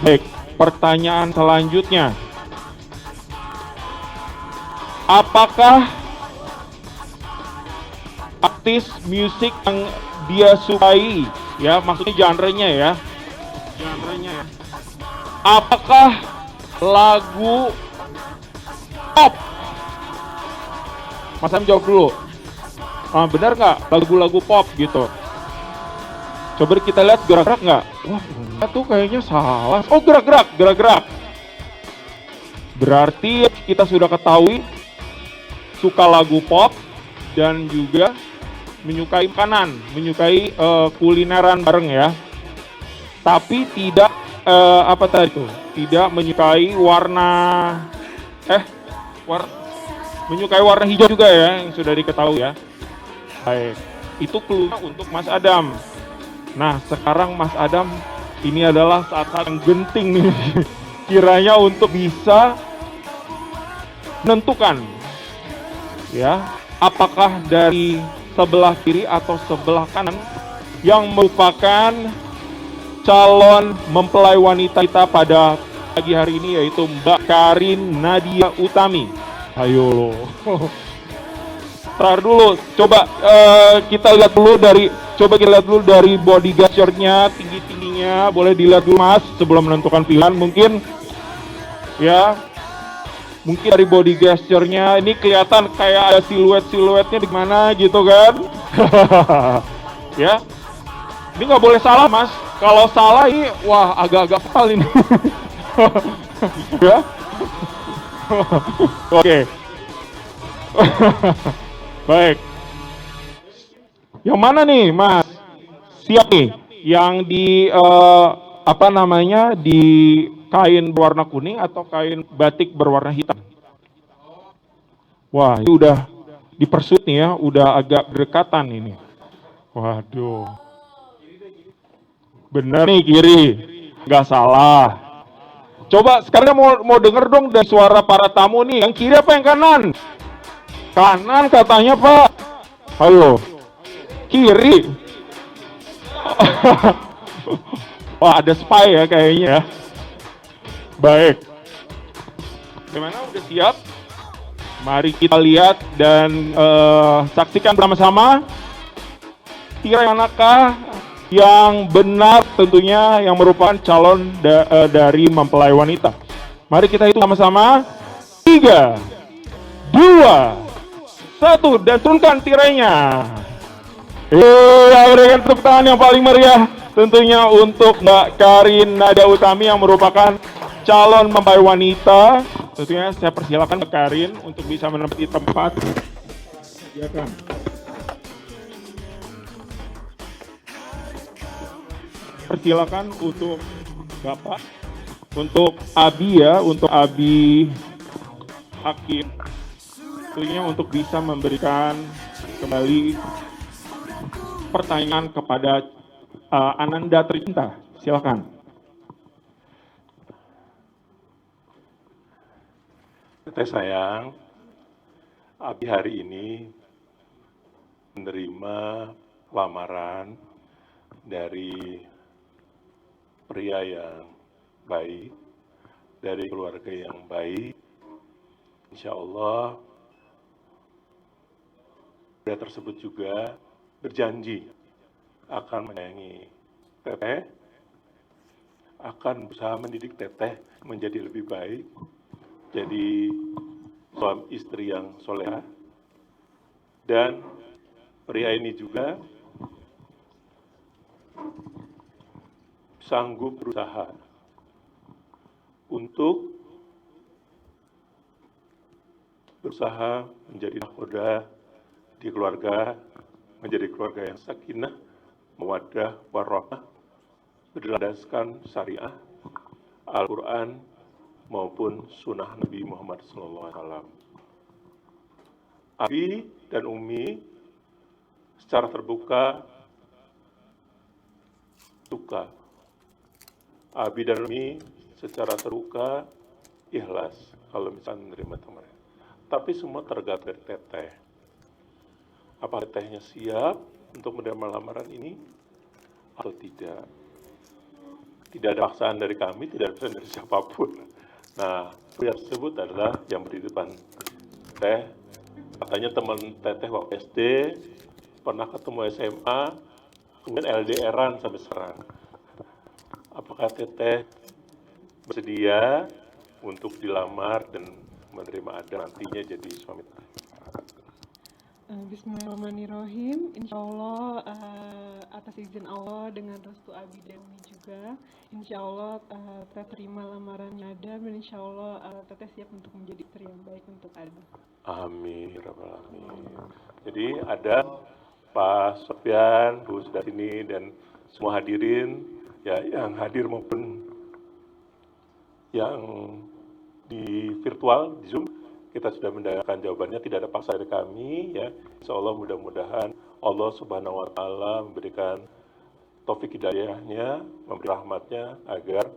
Baik, pertanyaan selanjutnya. Apakah artis musik yang dia sukai, ya maksudnya genre-nya ya, apakah lagu pop? Mas Am jawab dulu. Benar nggak lagu-lagu pop gitu? Coba kita lihat gerak-gerak nggak? Wah, itu kayaknya salah. Oh, gerak-gerak. Berarti kita sudah ketahui suka lagu pop dan juga menyukai makanan, menyukai kulineran bareng ya. Tapi tidak apa tadi itu? Tidak menyukai menyukai warna hijau juga ya, yang sudah diketahui ya. Baik, itu clue untuk Mas Adam. Nah, sekarang Mas Adam, ini adalah saat-saat yang genting nih. Kiranya untuk bisa menentukan ya, apakah dari sebelah kiri atau sebelah kanan yang merupakan calon mempelai wanita kita pada pagi hari ini, yaitu Mbak Karin Nadia Utami. Ayo lo. Tar dulu, coba kita lihat dulu dari body gesture-nya, tinggi-tingginya, boleh dilihat dulu Mas sebelum menentukan pilihan. Mungkin dari body gesture-nya ini kelihatan kayak ada siluetnya di mana gitu kan. Ya. Ini nggak boleh salah Mas. Kalau salah ini wah agak-agak fatal ini. Ya. Oke. Baik. Yang mana nih, Mas? Siap nih. Yang di apa namanya? Di kain berwarna kuning atau kain batik berwarna hitam? Wah, ini udah dipersut nih ya, udah agak berdekatan ini. Waduh. Bener nih kiri, nggak salah. Coba sekarang mau denger dong dari suara para tamu nih, yang kiri apa yang kanan? Kanan katanya Pak. Ayo, kiri. Wah ada spy ya kayaknya ya. Baik. Gimana udah siap? Mari kita lihat dan saksikan bersama-sama. Kira yang manakah yang benar tentunya yang merupakan calon dari mempelai wanita. Mari kita hitung sama-sama. 3, 2, 1 dan turunkan tirainya. Berikan tepuk tangan yang paling meriah tentunya untuk Mbak Karin Nada Utami yang merupakan calon mempelai wanita. Tentunya saya persilakan Mbak Karin untuk bisa menempati tempat. Silakan. Persilakan untuk Bapak, untuk Abi ya, untuk Abi Hakim, tentunya untuk bisa memberikan kembali pertanyaan kepada Ananda tercinta. Silakan. Teteh sayang, Abi hari ini menerima lamaran dari pria yang baik, dari keluarga yang baik. Insya Allah, pria tersebut juga berjanji akan menyayangi Teteh, akan berusaha mendidik Teteh menjadi lebih baik, jadi suami istri yang soleha. Dan pria ini juga sanggup berusaha untuk menjadi nahkoda di keluarga, menjadi keluarga yang sakinah, mawaddah, warahmah, berlandaskan syariah, Al-Quran, maupun sunnah Nabi Muhammad SAW. Abi dan Umi secara terbuka suka. Abi dan Umi secara terbuka ikhlas kalau misalnya menerima teman. Tapi semua tergantung dari Teteh. Apa Tetehnya siap untuk menerima lamaran ini atau tidak? Tidak ada paksaan dari kami, tidak ada paksaan dari siapapun. Nah, pria tersebut adalah yang berdiri di depan Teteh. Katanya teman Teteh waktu SD, pernah ketemu SMA, kemudian LDR-an sampai sekarang. Apakah Teteh bersedia untuk dilamar dan menerima Ada nantinya jadi suami Teteh? Bismillahirrahmanirrahim. Insya Allah atas izin Allah dengan restu Abi dan Umi juga, Insya Allah Teteh terima lamarannya Ada, dan Insya Allah Teteh siap untuk menjadi istri yang baik untuk Ada. Amin, ya Rabbal Alamin. Jadi ada Pak Sofyan, Bu sudah sini dan semua hadirin, ya yang hadir maupun yang di virtual, di Zoom, kita sudah mendengarkan jawabannya, tidak ada paksa dari kami, ya. Insya Allah mudah-mudahan Allah Subhanahu Wa Taala memberikan taufik hidayahnya, memberi rahmatnya agar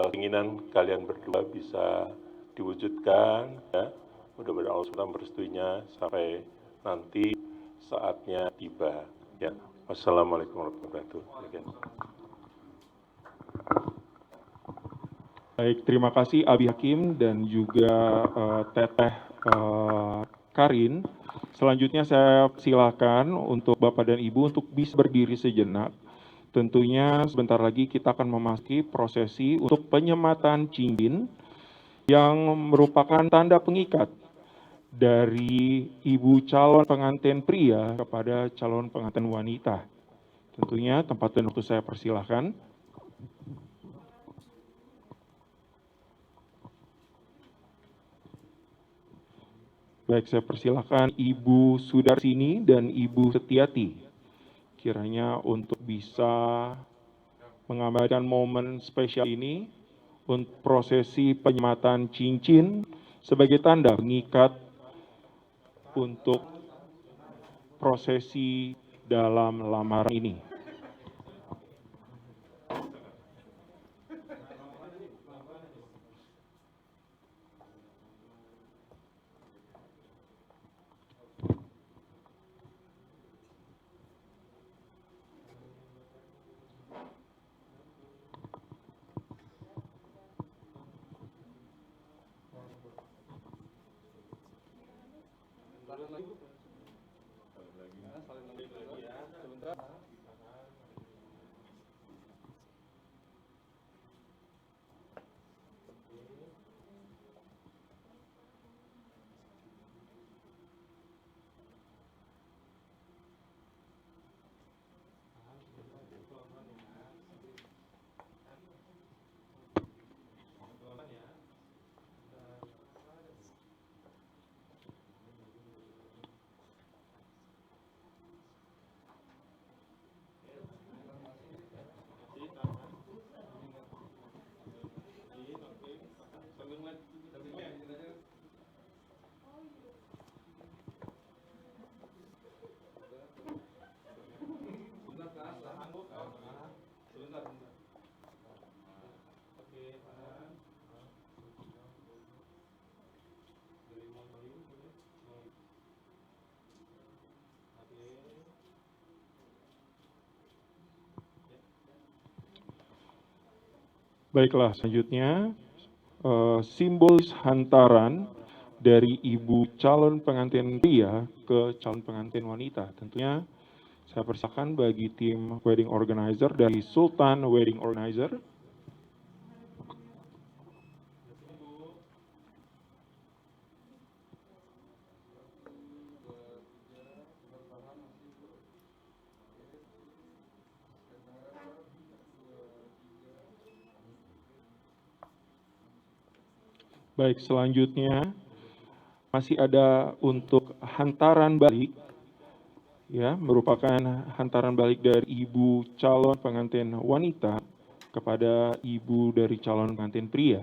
keinginan kalian berdua bisa diwujudkan, ya. Mudah-mudahan Allah SWT merestuinya sampai nanti saatnya tiba. Ya. Wassalamualaikum warahmatullahi wabarakatuh. Baik, terima kasih Abi Hakim dan juga Teteh Karin. Selanjutnya saya silakan untuk Bapak dan Ibu untuk bisa berdiri sejenak. Tentunya sebentar lagi kita akan memasuki prosesi untuk penyematan cincin yang merupakan tanda pengikat dari ibu calon pengantin pria kepada calon pengantin wanita. Tentunya tempat dan waktu saya persilahkan. Baik, saya persilakan Ibu Sudarsini dan Ibu Setiati kiranya untuk bisa mengabadikan momen spesial ini untuk prosesi penyematan cincin sebagai tanda pengikat untuk prosesi dalam lamaran ini. Baiklah, selanjutnya simbolis hantaran dari ibu calon pengantin pria ke calon pengantin wanita. Tentunya saya persilakan bagi tim wedding organizer dari Sultan Wedding Organizer. Baik, selanjutnya masih ada untuk hantaran balik, ya, merupakan hantaran balik dari ibu calon pengantin wanita kepada ibu dari calon pengantin pria.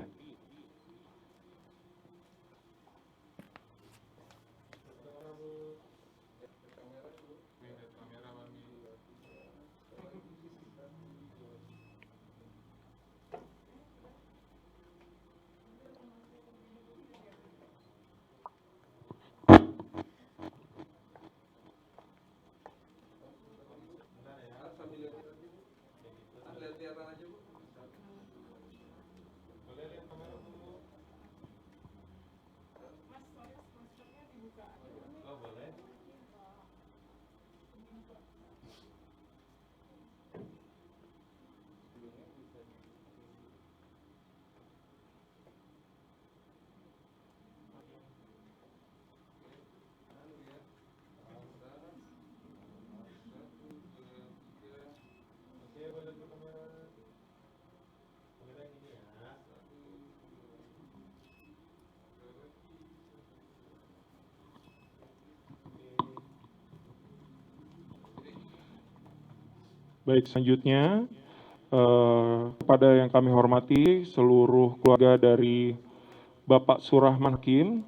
Baik, selanjutnya kepada yang kami hormati seluruh keluarga dari Bapak Surahman Hakim,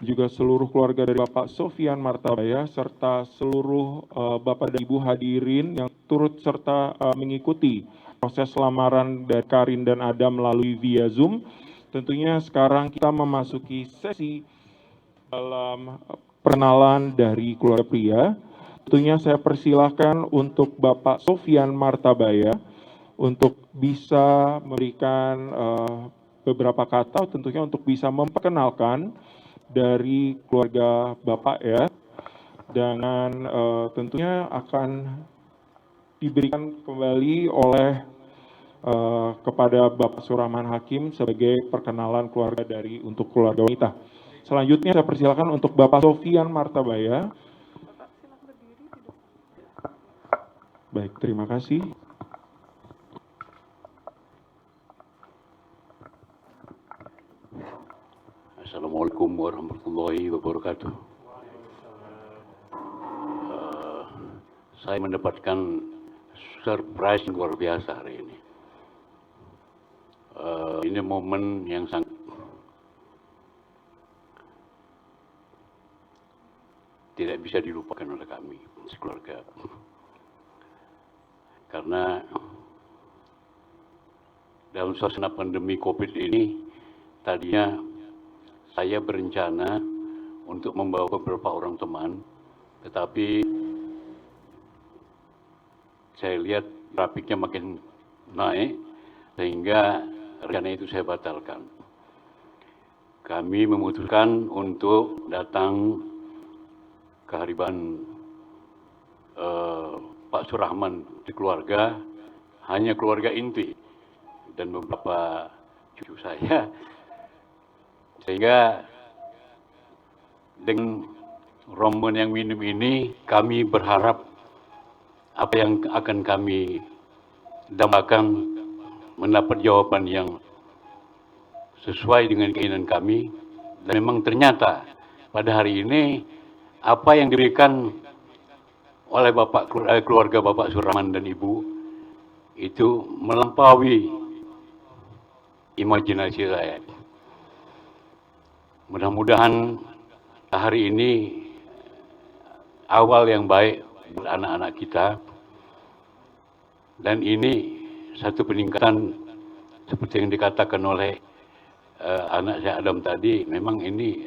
juga seluruh keluarga dari Bapak Sofyan Martabaya, serta seluruh Bapak dan Ibu hadirin yang turut serta mengikuti proses lamaran dari Karin dan Adam melalui via Zoom. Tentunya sekarang kita memasuki sesi dalam perkenalan dari keluarga pria. Tentunya saya persilahkan untuk Bapak Sofyan Martabaya untuk bisa memberikan beberapa kata, tentunya untuk bisa memperkenalkan dari keluarga Bapak, ya, dengan tentunya akan diberikan kembali oleh kepada Bapak Surahman Hakim sebagai perkenalan keluarga dari untuk keluarga wanita. Selanjutnya saya persilakan untuk Bapak Sofyan Martabaya. Baik, terima kasih. Assalamualaikum Assalamualaikum warahmatullahi wabarakatuh. Saya mendapatkan surprise yang luar biasa hari ini. Ini momen yang sangat tidak bisa dilupakan oleh kami sekeluarga. Karena dalam suasana pandemi COVID ini, tadinya saya berencana untuk membawa beberapa orang teman, tetapi saya lihat trafiknya makin naik, sehingga rencana itu saya batalkan. Kami memutuskan untuk datang ke hariban Pak Surahman di keluarga, hanya keluarga inti dan beberapa cucu saya. Sehingga dengan rombongan yang minim ini, kami berharap apa yang akan kami dambakan mendapat jawaban yang sesuai dengan keinginan kami. Dan memang ternyata pada hari ini apa yang diberikan oleh keluarga Bapak Surahman dan Ibu itu melampaui imajinasi saya. Mudah-mudahan hari ini awal yang baik buat anak-anak kita, dan ini satu peningkatan seperti yang dikatakan oleh anak saya Adam tadi. Memang ini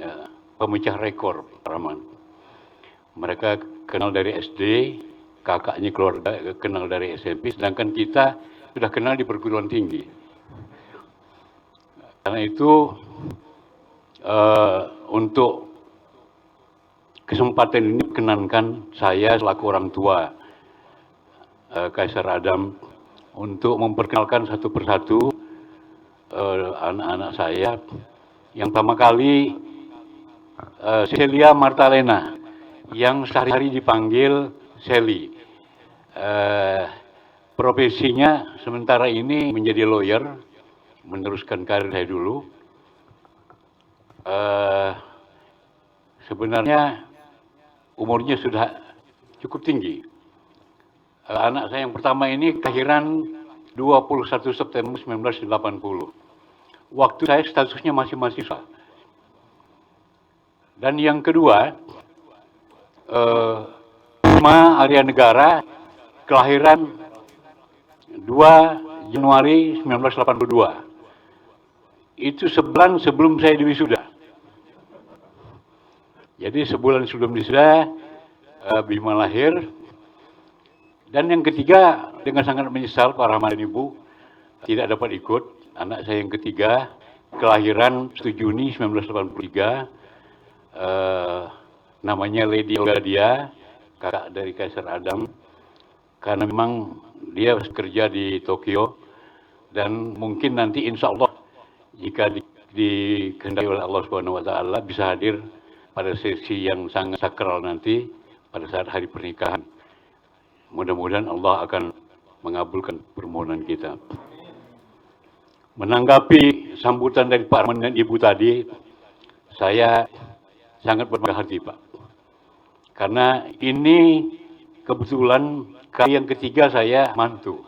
pemecah rekor, Pak Rahman. Mereka kenal dari SD, kakaknya keluarga kenal dari SMP, sedangkan kita sudah kenal di perguruan tinggi. Karena itu untuk kesempatan ini kenankan saya selaku orang tua Kaisar Adam untuk memperkenalkan satu persatu anak-anak saya. Yang pertama kali Celia Martalena, yang sehari-hari dipanggil Sally. Profesinya sementara ini menjadi lawyer, meneruskan karir saya dulu. Sebenarnya umurnya sudah cukup tinggi. Anak saya yang pertama ini kelahiran 21 September 1980. Waktu saya statusnya masih mahasiswa. Dan yang kedua, Risma Arya Negara, kelahiran 2 Januari 1982. Itu sebulan sebelum saya diwisuda. Jadi sebulan sebelum wisuda, Bima lahir. Dan yang ketiga, dengan sangat menyesal Pak Rahman dan Ibu tidak dapat ikut. Anak saya yang ketiga, kelahiran 1 Juni 1983, namanya Lady Olgadia, kakak dari Kaisar Adam. Karena memang dia bekerja di Tokyo, dan mungkin nanti insya Allah jika dikehendaki oleh Allah Subhanahu Wa Taala bisa hadir pada sesi yang sangat sakral nanti pada saat hari pernikahan. Mudah-mudahan Allah akan mengabulkan permohonan kita. Menanggapi sambutan dari Pak Rahman dan Ibu tadi, saya sangat berbangga hati, Pak. Karena ini kebetulan kali yang ketiga saya mantu.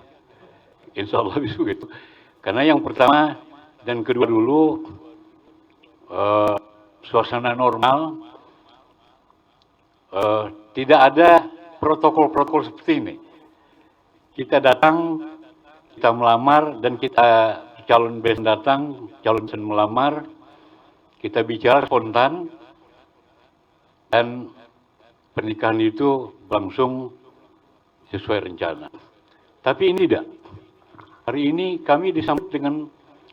Insya Allah bisa begitu. Karena yang pertama dan kedua dulu suasana normal, tidak ada protokol-protokol seperti ini. Kita datang, kita melamar, dan kita calon besan datang, calon besan melamar, kita bicara spontan, dan pernikahan itu berlangsung sesuai rencana. Tapi ini tidak. Hari ini kami disambut dengan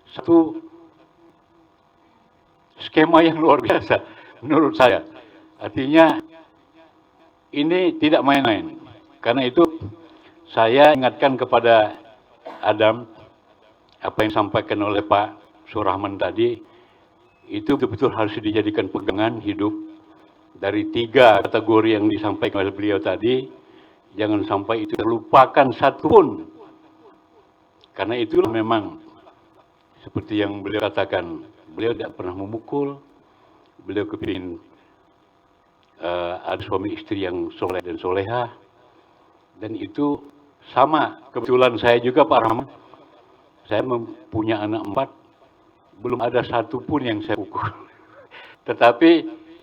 satu skema yang luar biasa menurut saya. Artinya ini tidak main-main. Karena itu saya ingatkan kepada Adam, apa yang disampaikan oleh Pak Surahman tadi, itu betul-betul harus dijadikan pegangan hidup. Dari 3 kategori yang disampaikan oleh beliau tadi, jangan sampai itu terlupakan satupun. Karena itulah memang seperti yang beliau katakan, beliau tidak pernah memukul, beliau kepingin ada suami istri yang soleh dan soleha, dan itu sama kebetulan saya juga Pak Rahman, saya mempunyai anak 4, belum ada satu pun yang saya pukul. Tetapi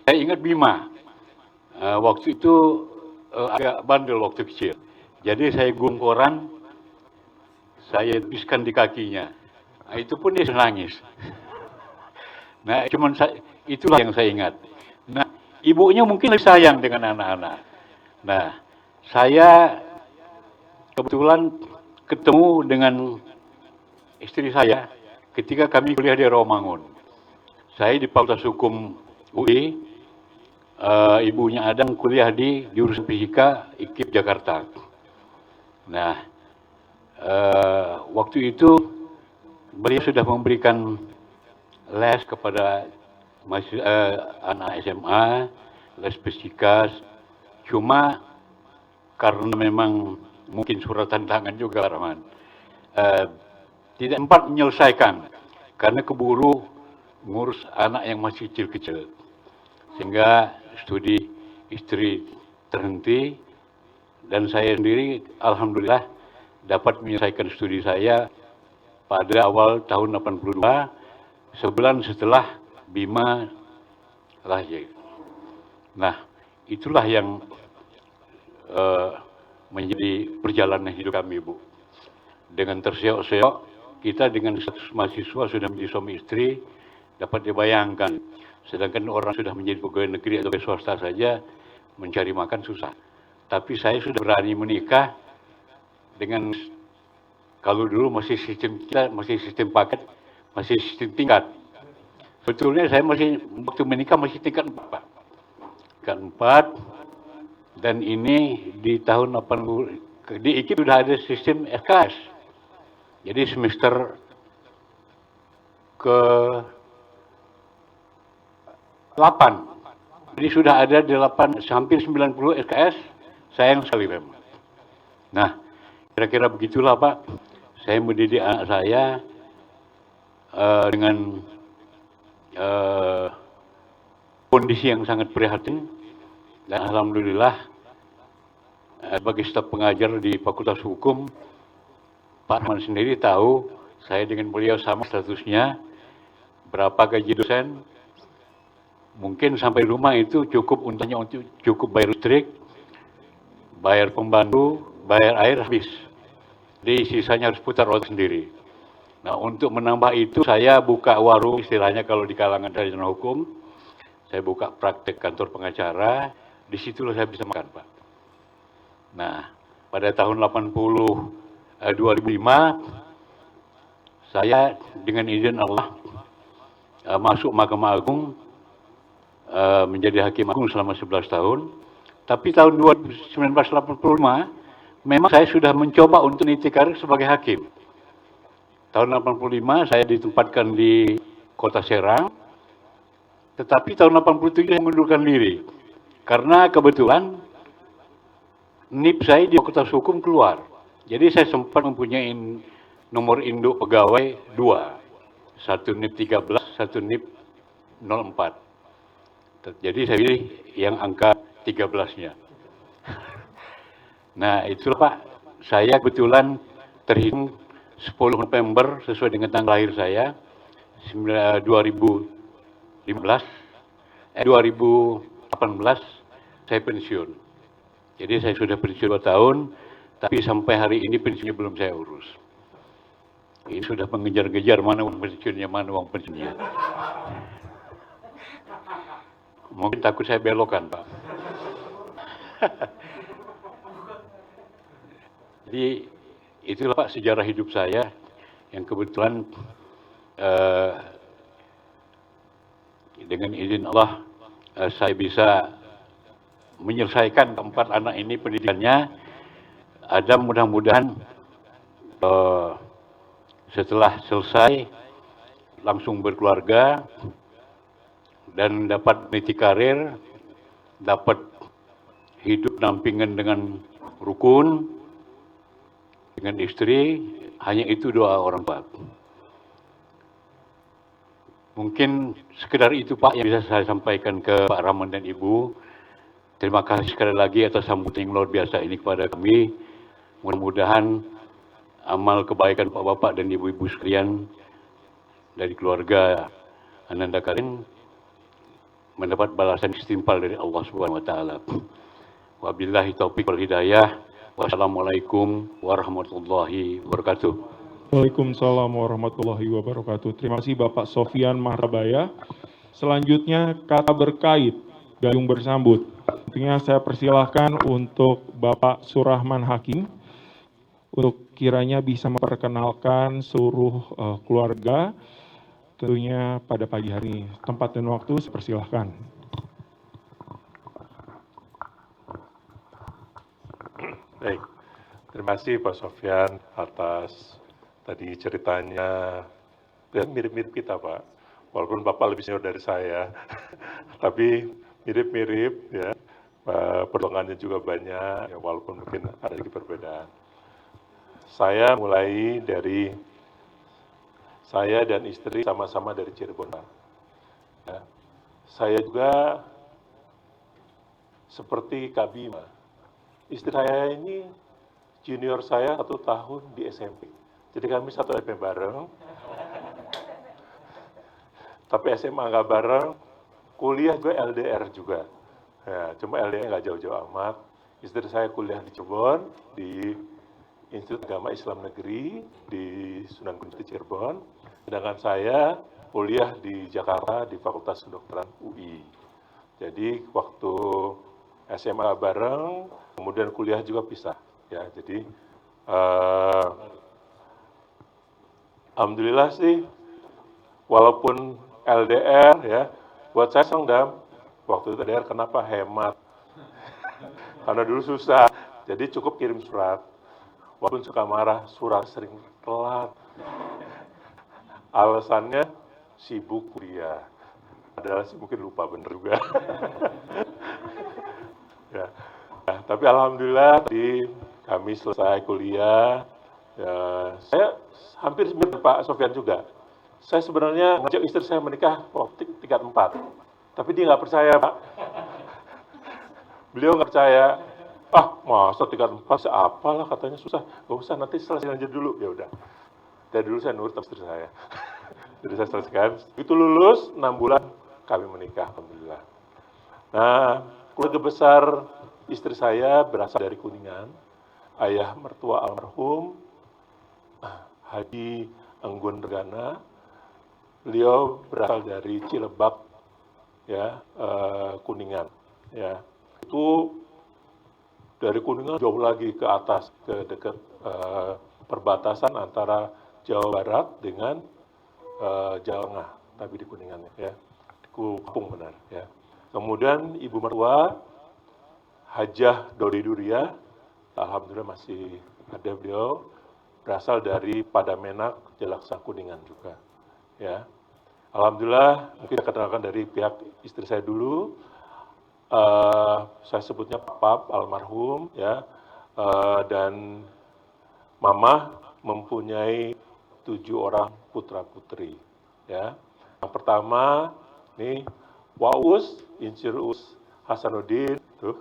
saya ingat Bima, waktu itu agak bandel waktu kecil, jadi saya gulung koran, saya tuliskan di kakinya, nah, itu pun dia nangis. Nah, itulah yang saya ingat. Nah, ibunya mungkin lebih sayang dengan anak-anak. Nah, saya kebetulan ketemu dengan istri saya ketika kami kuliah di Rawamangun. Saya di Fakultas Hukum UI, ibunya Adam kuliah di jurusan Fisika IKIP Jakarta. Nah, waktu itu beliau sudah memberikan les kepada anak SMA, les fisika, cuma karena memang mungkin suratan tangan juga, Rahman, tidak sempat menyelesaikan karena keburu ngurus anak yang masih kecil-kecil, sehingga studi istri terhenti, dan saya sendiri alhamdulillah dapat menyelesaikan studi saya pada awal tahun 82, sebulan setelah Bima lahir. Nah, itulah yang menjadi perjalanan hidup kami, Bu. Dengan terseok-seok, kita dengan status mahasiswa sudah menjadi suami istri, dapat dibayangkan. Sedangkan orang sudah menjadi pegawai negeri atau swasta saja, mencari makan susah. Tapi saya sudah berani menikah dengan, kalau dulu masih sistem kita, masih sistem paket, masih sistem tingkat. Sebetulnya saya masih, waktu menikah masih tingkat 4, Pak. Tingkat 4, dan ini di tahun 80, di IKIP sudah ada sistem SKS. Jadi semester ke 8. Jadi sudah ada 8, hampir 90 SKS, sayang sekali memang. Nah, kira-kira begitulah Pak, saya mendidik anak saya dengan kondisi yang sangat prihatin, dan alhamdulillah bagi staf pengajar di Fakultas Hukum, Pak Rahman sendiri tahu saya dengan beliau sama statusnya, berapa gaji dosen, mungkin sampai rumah itu cukup untungnya untuk cukup bayar listrik, bayar pembantu, bayar air habis. Jadi sisanya harus putar otak sendiri. Nah, untuk menambah itu saya buka warung, istilahnya kalau di kalangan sarjana hukum, saya buka praktek kantor pengacara, disitulah saya bisa makan, Pak. Nah, pada tahun 2005, saya dengan izin Allah masuk Mahkamah Agung, menjadi Hakim Agung selama 11 tahun. Tapi tahun 1985, memang saya sudah mencoba untuk niti karir sebagai hakim. Tahun 85 saya ditempatkan di Kota Serang, tetapi tahun 87 saya mengundurkan diri. Karena kebetulan NIP saya di Fakultas Hukum keluar. Jadi saya sempat mempunyai nomor induk pegawai 2. Satu NIP 13, satu NIP 04. Jadi saya pilih yang angka 13-nya. Nah, itulah Pak, saya kebetulan terhitung 10 November sesuai dengan tanggal lahir saya, 2018, saya pensiun. Jadi saya sudah pensiun 2 tahun, tapi sampai hari ini pensiunnya belum saya urus. Ini sudah mengejar-ngejar mana uang pensiunnya, mana uang pensiunnya. Mungkin takut saya belokkan, Pak. Jadi itulah Pak sejarah hidup saya yang kebetulan dengan izin Allah saya bisa menyelesaikan 4 anak ini pendidikannya. Ada mudah-mudahan setelah selesai langsung berkeluarga dan dapat meniti karir, dapat hidup dampingan dengan rukun, dengan istri, hanya itu doa orang Pak. Mungkin sekedar itu Pak yang bisa saya sampaikan ke Pak Rahman dan Ibu. Terima kasih sekali lagi atas sambutan yang luar biasa ini kepada kami. Mudah-mudahan amal kebaikan Bapak-Bapak dan Ibu-Ibu sekalian dari keluarga Ananda Karin mendapat balasan setimpal dari Allah Subhanahu wa taala. Wabillahi taufiq wal hidayah. Wassalamualaikum warahmatullahi wabarakatuh. Waalaikumsalam warahmatullahi wabarakatuh. Terima kasih Bapak Sofyan Martabaya. Selanjutnya kata berkait, gayung bersambut. Tentunya saya persilahkan untuk Bapak Surahman Hakim untuk kiranya bisa memperkenalkan seluruh keluarga tentunya pada pagi hari ini. Tempat dan waktu saya persilahkan. Baik, terima kasih Pak Sofyan atas tadi ceritanya. Ya, mirip-mirip kita Pak, walaupun Bapak lebih senior dari saya, tapi mirip-mirip ya. Perjuangannya juga banyak, ya, walaupun mungkin ada sedikit perbedaan. Saya mulai dari saya dan istri sama-sama dari Cirebon. Ya. Saya juga seperti Kak Bima. Istri saya ini junior saya 1 tahun di SMP. Jadi kami satu SMP bareng. Tapi SMA nggak bareng, kuliah gue LDR juga. Ya, cuma LDR nggak jauh-jauh amat. Istri saya kuliah di Cirebon, di Institut Agama Islam Negeri, di Sunan Gunung Cirebon. Sedangkan saya kuliah di Jakarta, di Fakultas Kedokteran UI. Jadi waktu SMA bareng, kemudian kuliah juga pisah. Ya, jadi alhamdulillah sih, walaupun LDR ya, buat saya Dam, waktu itu LDR kenapa hemat? Karena dulu susah, jadi cukup kirim surat. Walaupun suka marah, surat sering telat. Alasannya sibuk kuliah. Padahal sih mungkin lupa bener juga. Ya. Nah, tapi alhamdulillah tadi kami selesai kuliah. Ya, saya hampir mirip Pak Sofyan juga. Saya sebenarnya ngajak istri saya menikah tingkat 4. Tapi dia nggak percaya, Pak. Beliau nggak percaya. Ah, masa tingkat 4, apalah katanya susah. Gak usah, nanti selesai aja dulu. Ya udah. Dari dulu saya nurut istri saya. Jadi saya selesaikan. Itu lulus, 6 bulan kami menikah, alhamdulillah. Nah, keluarga besar istri saya berasal dari Kuningan. Ayah mertua almarhum Haji Anggun Regana. Beliau berasal dari Cilebak, ya, Kuningan. Ya, itu dari Kuningan jauh lagi ke atas, ke dekat perbatasan antara Jawa Barat dengan Jawa Tengah, tapi di Kuningan ya, di Kupang benar ya. Kemudian ibu mertua Hajah Dori Duria, alhamdulillah masih ada, beliau berasal dari Padamenak, Jalaksa, Kuningan juga ya. Alhamdulillah, mungkin saya kenalkan dari pihak istri saya dulu. Saya sebutnya Pap almarhum ya, dan Mama mempunyai 7 orang putra putri ya. Yang pertama nih Waus Incir Us Hasanuddin tuh.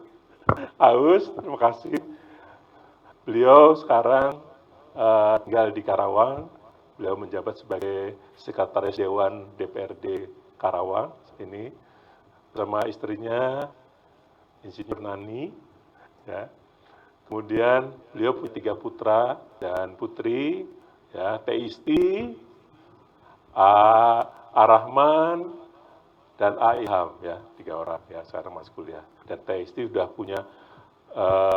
Aus, terima kasih. Beliau sekarang tinggal di Karawang. Beliau menjabat sebagai Sekretaris Dewan DPRD Karawang ini. Sama istrinya Insinyur Nani ya. Kemudian beliau punya 3 putra dan putri ya, Teh Isti, Rahman dan Ilham ya, 3 orang ya, sekarang masih kuliah. Dan Teh Isti sudah punya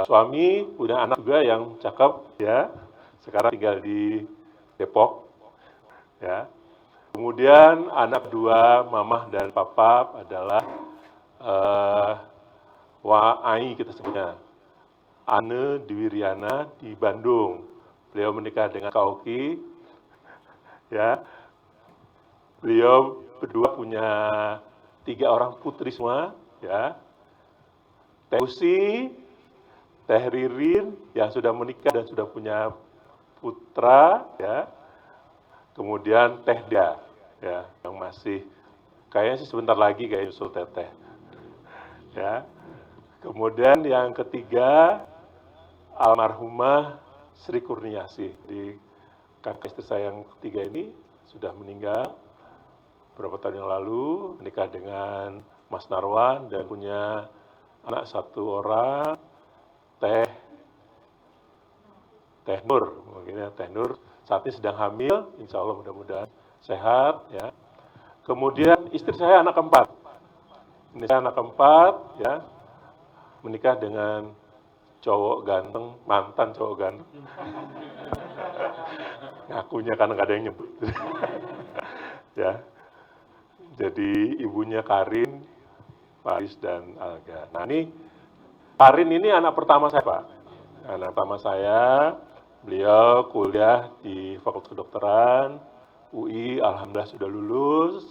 suami, punya anak juga yang cakep ya, sekarang tinggal di Depok ya. Kemudian anak 2 Mamah dan Papa adalah Wa'ai kita sebutnya, Ane Dwiriana di Bandung. Beliau menikah dengan Kauki, ya. Beliau berdua punya 3 orang putri semua, ya. Teh Usi, Teh Ririn yang sudah menikah dan sudah punya putra, ya. Kemudian Teh Dia, ya, yang masih kayaknya sih sebentar lagi kayak nyusul teteh. Ya. Kemudian yang ketiga, almarhumah Sri Kurniasih. Di kakak istri saya yang ketiga ini sudah meninggal beberapa tahun yang lalu, menikah dengan Mas Narwan dan punya anak satu orang, Teh Nur, mungkin ya, Teh Nur. Saat ini sedang hamil, insya Allah mudah-mudahan sehat. Ya. Kemudian istri saya anak keempat. Ini saya anak keempat, ya, menikah dengan cowok ganteng, mantan cowok ganteng. Ngakunya karena nggak ada yang nyebut. Ya. Jadi ibunya Karin, Faris dan Alga. Nah ini Karin ini anak pertama saya, Pak. Anak pertama saya, beliau kuliah di Fakultas Kedokteran UI, alhamdulillah sudah lulus.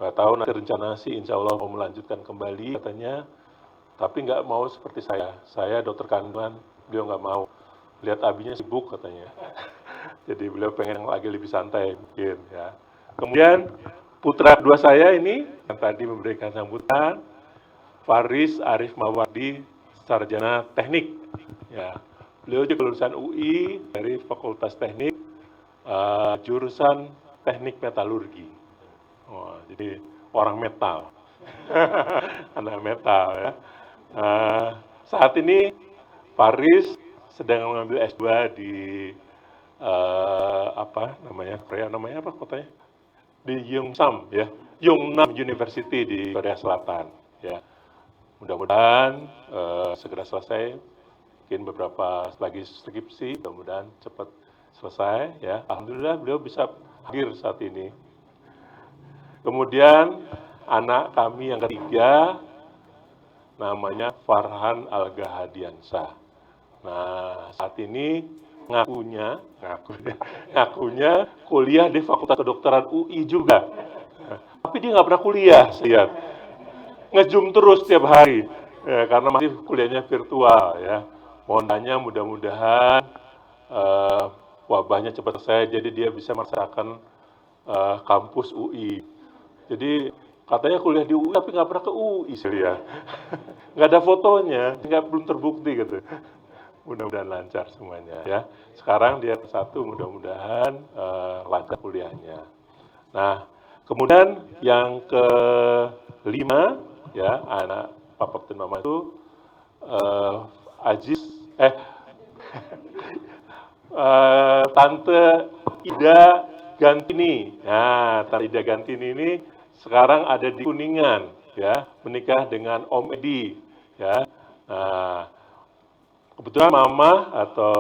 Nggak tahu nanti rencana sih, insya Allah mau melanjutkan kembali katanya. Tapi nggak mau seperti saya dokter kandungan, beliau nggak mau. Lihat abinya sibuk katanya. Jadi beliau pengen yang lagi lebih santai mungkin ya. Kemudian putra kedua saya ini yang tadi memberikan sambutan, Faris Arif Mawardi, sarjana teknik. Ya, beliau juga lulusan UI dari Fakultas Teknik, jurusan teknik metalurgi. Oh, jadi orang metal, anak metal ya. Saat ini Faris sedang mengambil S2 di Korea namanya apa kotanya? Di Yongsan ya, Yongnam University di Korea Selatan ya. Mudah-mudahan segera selesai, mungkin beberapa lagi skripsi, mudah-mudahan cepat selesai ya. Alhamdulillah beliau bisa hadir saat ini. Kemudian anak kami yang ketiga namanya Farhan Alga Hadiansah. Nah saat ini ngakunya kuliah di Fakultas Kedokteran UI juga. Tapi dia nggak pernah kuliah, saya lihat. Nge-zoom terus setiap hari, ya, karena masih kuliahnya virtual ya. Mohonnya mudah-mudahan wabahnya cepat selesai, jadi dia bisa merasakan kampus UI. Jadi katanya kuliah di UI tapi nggak pernah ke UI sih ya. Nggak ada fotonya, belum terbukti gitu. Mudah-mudahan lancar semuanya ya. Sekarang dia satu, mudah-mudahan lancar kuliahnya. Nah, kemudian yang kelima ya, anak Papa dan Mama itu Tante Ida Gantini. Nah, Tante Ida Gantini ini sekarang ada di Kuningan ya, menikah dengan Om Edi ya. Nah, kebetulan Mama atau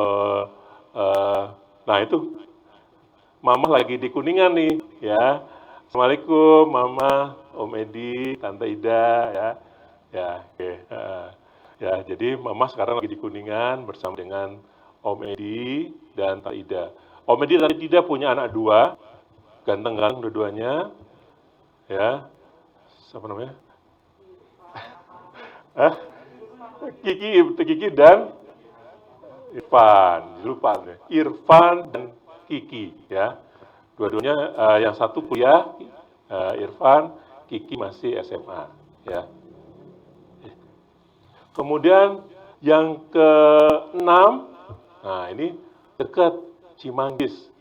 nah itu Mama lagi di Kuningan nih ya. Assalamualaikum Mama, Om Edi, Tante Ida ya. Ya, oke. Ya, jadi Mama sekarang lagi di Kuningan bersama dengan Om Edi dan Tante Ida. Om Edi dan Tante Ida punya anak dua, ganteng-ganteng dua-duanya. Ya. Siapa namanya? Kiki dan Irfan, lupa deh. Irfan dan Kiki ya. Dua-duanya yang satu kuliah, Irfan, Kiki masih SMA ya. Kemudian yang keenam, nah ini dekat Cimanggis,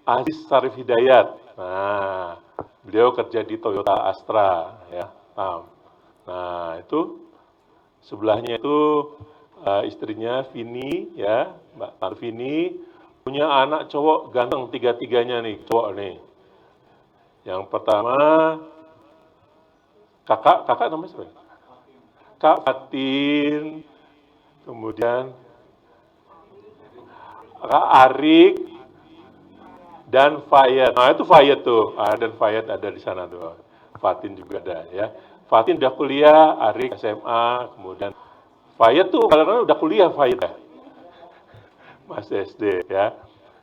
Aziz Sarif Hidayat. Nah, beliau kerja di Toyota Astra ya. Nah, itu sebelahnya itu istrinya Vini ya, Mbak Tarvini, punya anak cowok ganteng tiga-tiganya nih, cowok nih. Yang pertama kakak namanya siapa? Kak Fatin, kemudian Kak Arik dan Fayat. Nah itu Fayat tuh, dan Fayat ada di sana tuh. Fatin juga ada ya. Fatin udah kuliah, Arik SMA, kemudian Fayat tuh kadang-kadang udah kuliah Fayat ya. Masih SD ya.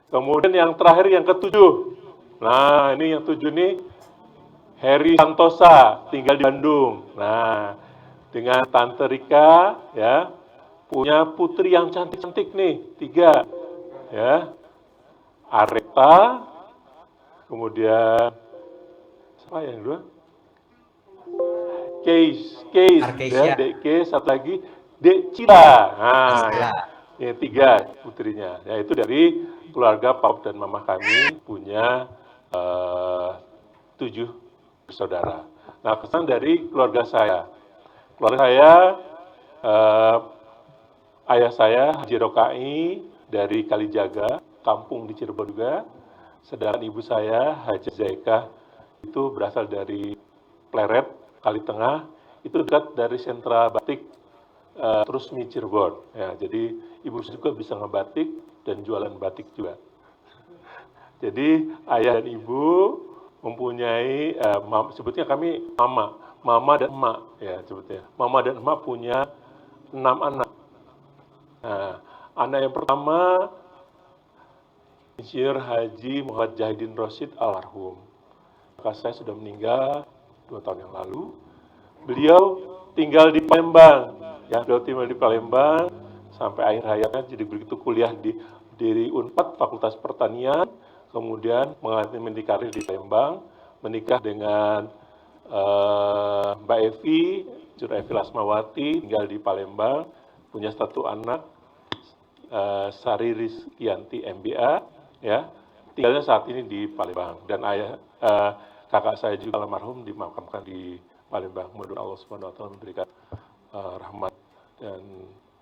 Kemudian yang terakhir yang ketujuh. Nah ini yang tujuh nih Heri Santosa, tinggal di Bandung. Nah dengan Tante Rika ya, punya putri yang cantik-cantik nih, 3 ya. Areta, kemudian siapa yang dua? Case, Arkesia. ya, Dek Case, satu lagi Dek Cila. Nah, Cila. ini 3 putrinya. Yaitu dari keluarga Papa dan Mama kami punya 7 bersaudara. Nah, pesan dari keluarga saya. Keluarga saya, ayah saya Haji Rokai dari Kalijaga, kampung di Cirebon juga. Sedangkan ibu saya Haji Zaika itu berasal dari Pleret, Kali Tengah, itu dekat dari sentra batik terus Mi Cirebon. Ya, jadi ibu juga bisa ngebatik dan jualan batik juga. Jadi ayah dan ibu mempunyai, sebutnya kami mama dan emak, ya sebutnya. Mama dan emak punya 6 anak. Nah, anak yang pertama Insinyur Haji Muhammad Jahidin Rosid almarhum. Kakak saya sudah meninggal 2 tahun yang lalu. Beliau tinggal di Palembang, ya beliau tinggal di Palembang sampai akhir hayatnya. Jadi begitu kuliah di Unpad Fakultas Pertanian, kemudian mengambil karir di Palembang, menikah dengan Mbak Evi, Jur Evi Lasmawati, tinggal di Palembang, punya 1 anak, Sari Rizkianti MBA, ya tinggalnya saat ini di Palembang. Dan kakak saya juga almarhum dimakamkan di Palembang. Mudah Allah Subhanahu wa taala memberikan rahmat dan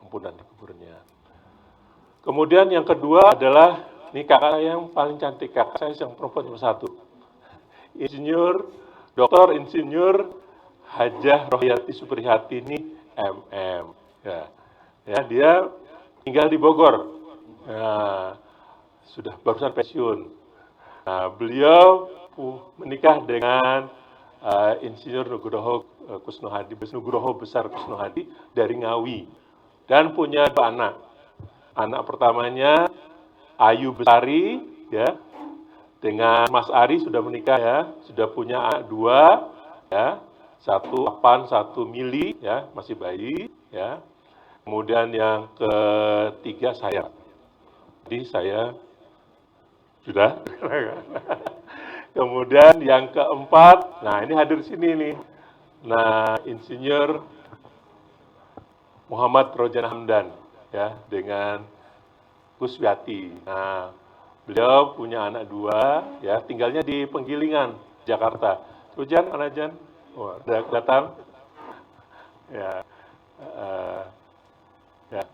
ampunan di kuburnya. Kemudian yang kedua adalah ini kakak yang paling cantik, kakak saya yang perempuan cuma 1. Dr. Insinyur Hajah Rohiyati Suprihatini MM. Ya, dia tinggal di Bogor. Nah, sudah barusan pensiun. Nah, beliau menikah dengan Insinyur Nugroho Nugroho Besar Kusnohadi dari Ngawi, dan punya 2 anak. Anak pertamanya Ayu Besari, ya, dengan Mas Ari sudah menikah, ya, sudah punya anak 2, ya, 1 Apan, 1 Mili, ya, masih bayi, ya. Kemudian yang ketiga saya. Jadi saya sudah. Kemudian yang keempat, nah ini hadir sini nih. Nah, Insinyur Muhammad Rojan Hamdan, ya, dengan Kuswiati. Nah, beliau punya anak 2, ya, tinggalnya di Penggilingan, Jakarta. Rojan, anak Jan, udah datang. Ya, ya.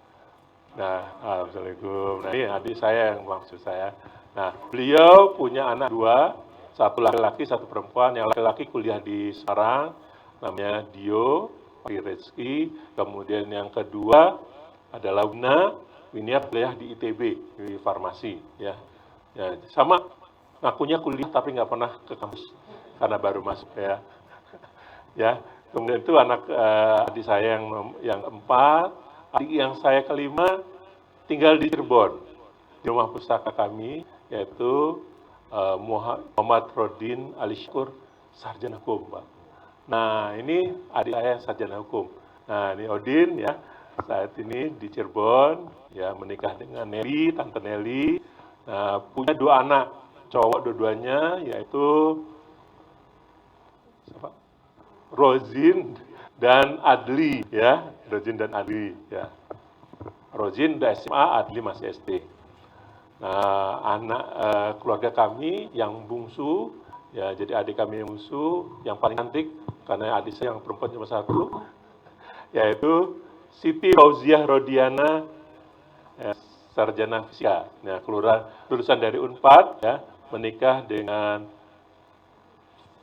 Nah, assalamualaikum. Nah, ini adik saya yang maksud saya. Nah, beliau punya anak 2, 1 laki-laki, 1 perempuan. Yang laki-laki kuliah di Semarang, namanya Dio Rezeki. Kemudian yang kedua adalah Winia kuliah di ITB, di farmasi. Ya, ya sama, ngakunya kuliah tapi nggak pernah ke kampus karena baru masuk, ya. Ya, kemudian itu adik saya yang 4, adik yang saya kelima tinggal di Cirebon, di rumah pustaka kami, yaitu Muhammad Rodin Ali Syukur, sarjana hukum, Pak. Nah, ini adik saya sarjana hukum. Nah, ini Odin, ya, saat ini di Cirebon, ya, menikah dengan Nelly, Tante Nelly. Nah, punya 2 anak, cowok dua-duanya, yaitu siapa? Rozin dan Adli, ya, Rozin dan Adli, ya. Rozin udah SMA, Adli masih SD. Nah, anak keluarga kami yang bungsu, ya, jadi adik kami yang bungsu, yang paling cantik, karena adik saya yang perempuan cuma 1, yaitu Siti Fauziah Rodiana, ya, sarjana fisika. Nah, lulusan dari Unpad, ya, menikah dengan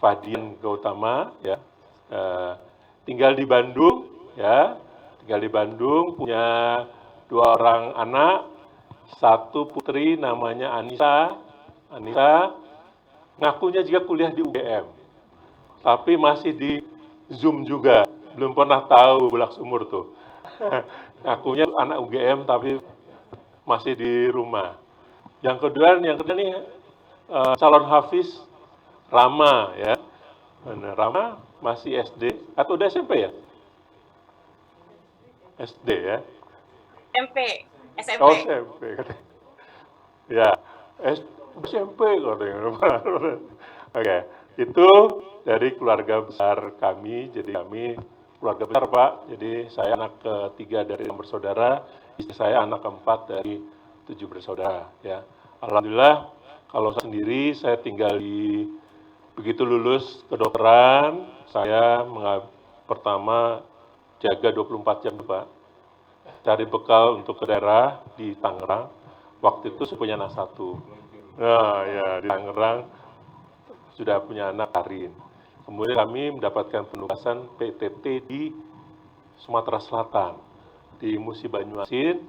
Fadian Gautama, ya, tinggal di Bandung, ya, punya 2 orang anak. 1 putri namanya Anissa, ngakunya juga kuliah di UGM, tapi masih di Zoom juga, belum pernah tahu belak sumur tuh. Ngakunya anak UGM tapi masih di rumah. Yang kedua nih calon hafiz Rama, ya. Nah, Rama masih SD atau udah SMP, ya? SD, ya. SMP. Oh, SMP. Ya, SMP katanya. Oke, itu dari keluarga besar kami. Jadi kami keluarga besar Pak. Jadi saya anak ketiga dari 6 bersaudara, istri saya anak keempat dari 7 bersaudara. Ya, alhamdulillah. Kalau saya sendiri saya tinggal di begitu lulus kedokteran, saya pertama jaga 24 jam Pak. Cari bekal untuk ke daerah di Tangerang. Waktu itu saya punya anak 1. Nah ya di Tangerang sudah punya anak Karin. Kemudian kami mendapatkan penugasan PTT di Sumatera Selatan. Di Musi Banyuasin,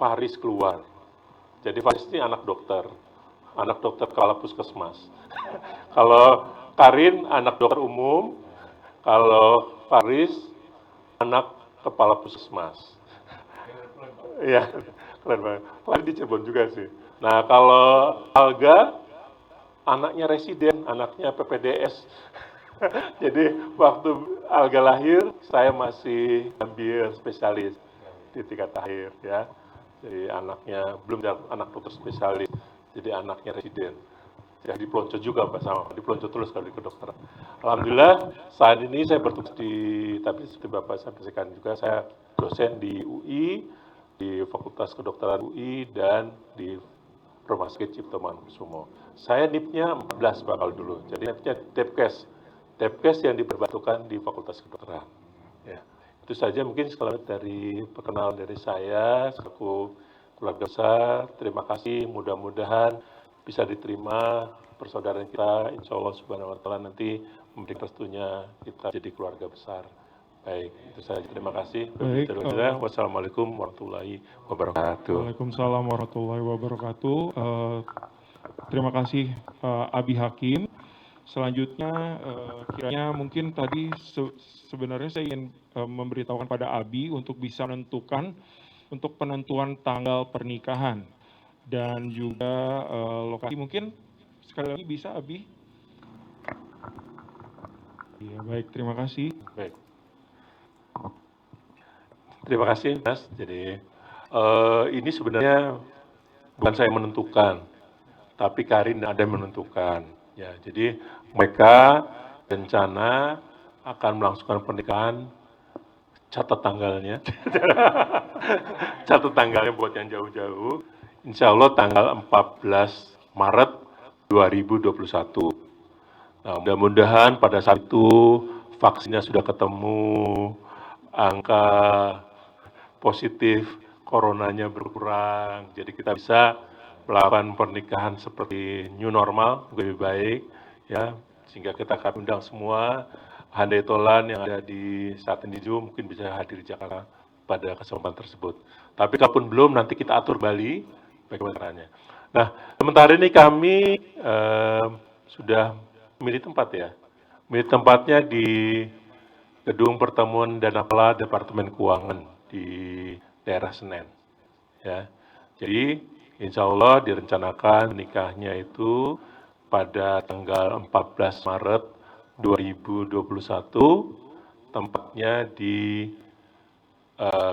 Faris keluar. Jadi Faris ini anak dokter kepala puskesmas. Kalau Karin anak dokter umum, kalau Faris anak kepala puskesmas. Iya, keren banget. Lagi di Cirebon juga sih. Nah, kalau Alga anaknya residen, anaknya PPDS. Jadi waktu Alga lahir, saya masih ambil spesialis di tingkat akhir ya. Jadi anaknya belum anak dokter spesialis, jadi anaknya residen. Ya di Pelonco juga Pak, sama di Pelonco terus kalau di kedokteran. Alhamdulillah saat ini saya bertugas tapi seperti Bapak sampaikan juga, saya dosen di UI, di Fakultas Kedokteran UI dan di Rumah Sakit Cipto Mangunkusumo. Saya NIP-nya 14 Pak kalau dulu, jadi NIP-nya Depkes yang diperbantukan di Fakultas Kedokteran. Ya, itu saja mungkin sekalian dari perkenalan dari saya selaku keluarga besar. Terima kasih, mudah-mudahan bisa diterima persaudaraan kita, insya Allah subhanahu wa ta'ala nanti memberi restunya kita jadi keluarga besar. Baik, itu saja. Terima kasih. Baik, Wassalamualaikum warahmatullahi wabarakatuh. Waalaikumsalam warahmatullahi wabarakatuh. Terima kasih Abi Hakim. Selanjutnya kiranya mungkin tadi sebenarnya saya ingin memberitahukan pada Abi untuk bisa menentukan untuk penentuan tanggal pernikahan dan juga lokasi. Mungkin sekali lagi bisa Abi? Iya, baik, terima kasih. Baik. Terima kasih Mas. Jadi ini sebenarnya bukan saya menentukan, tapi Karin ada yang menentukan. Ya, jadi mereka rencana akan melangsungkan pernikahan, catat tanggalnya. Catat tanggalnya buat yang jauh-jauh. Insya Allah tanggal 14 Maret 2021. Nah, mudah-mudahan pada saat itu vaksinnya sudah ketemu, angka positif coronanya berkurang, jadi kita bisa melakukan pernikahan seperti new normal, lebih baik, ya, sehingga kita akan undang semua handai tolan yang ada di saat ini Zoom, mungkin bisa hadir di Jakarta pada kesempatan tersebut. Tapi kalaupun belum, nanti kita atur Bali, bagaimana caranya. Nah, sementara ini kami sudah milih tempat ya. Milih tempatnya di Gedung Pertemuan Danapala Departemen Keuangan di daerah Senen. Ya. Jadi, insya Allah direncanakan nikahnya itu pada tanggal 14 Maret 2021, tempatnya di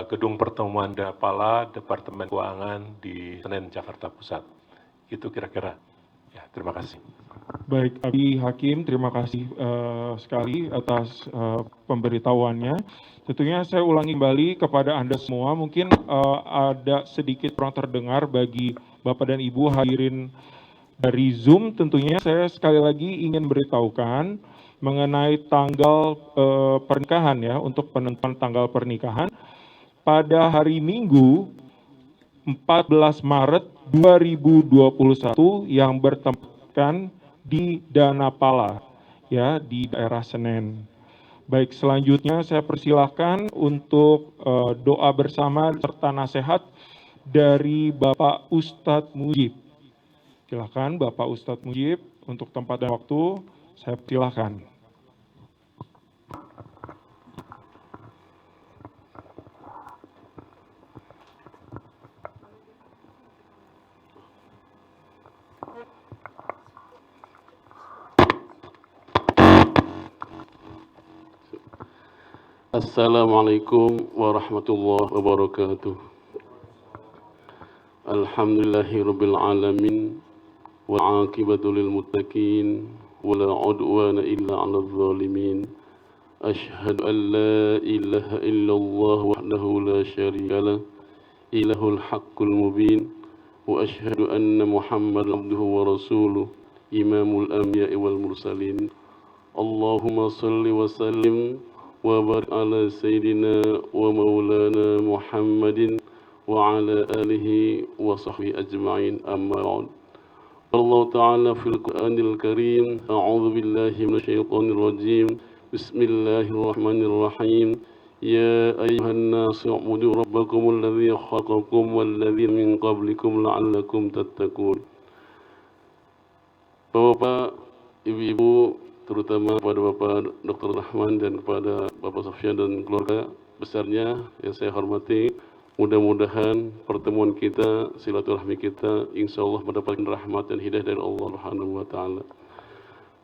Gedung Pertemuan Danapala Departemen Keuangan di Senen, Jakarta Pusat. Itu kira-kira. Ya, terima kasih. Baik, Abi Hakim, terima kasih sekali atas pemberitahuannya. Tentunya saya ulangi kembali kepada Anda semua, mungkin ada sedikit kurang terdengar bagi Bapak dan Ibu hadirin dari Zoom. Tentunya saya sekali lagi ingin beritahukan mengenai tanggal pernikahan ya, untuk penentuan tanggal pernikahan pada hari Minggu 14 Maret 2021 yang bertempatkan di Danapala, ya, di daerah Senen. Baik, selanjutnya saya persilahkan untuk doa bersama serta nasihat dari Bapak Ustadz Mujib. Silakan Bapak Ustadz Mujib untuk tempat dan waktu, saya persilahkan. Assalamualaikum warahmatullahi wabarakatuh. Alhamdulillahirabbil alamin والعاقبة للمتقين ولا عدوان إلا على الظالمين أشهد أن لا إله إلا الله وحده لا شريك له إله الحق المبين وأشهد أن محمد عبده ورسوله إمام الأنبياء والمرسلين اللهم صل وسلم وبارك على سيدنا ومولانا محمد وعلى آله وصحبه أجمعين أما بعد الله تعالى في القرآن الكريم أعوذ بالله من الشيطان الرجيم بسم الله الرحمن الرحيم يا أيها الناس اعبدوا ربكم الذي خلقكم والذين من قبلكم لعلكم تتقون. Bapak, Ibu-ibu, terutama kepada Bapak Dr. Rahman dan kepada Bapak Sofyan dan keluarga besarnya yang saya hormati, mudah-mudahan pertemuan kita, silaturahmi kita, insya Allah mendapatkan rahmat dan hidayah dari Allah Subhanahu wa Ta'ala.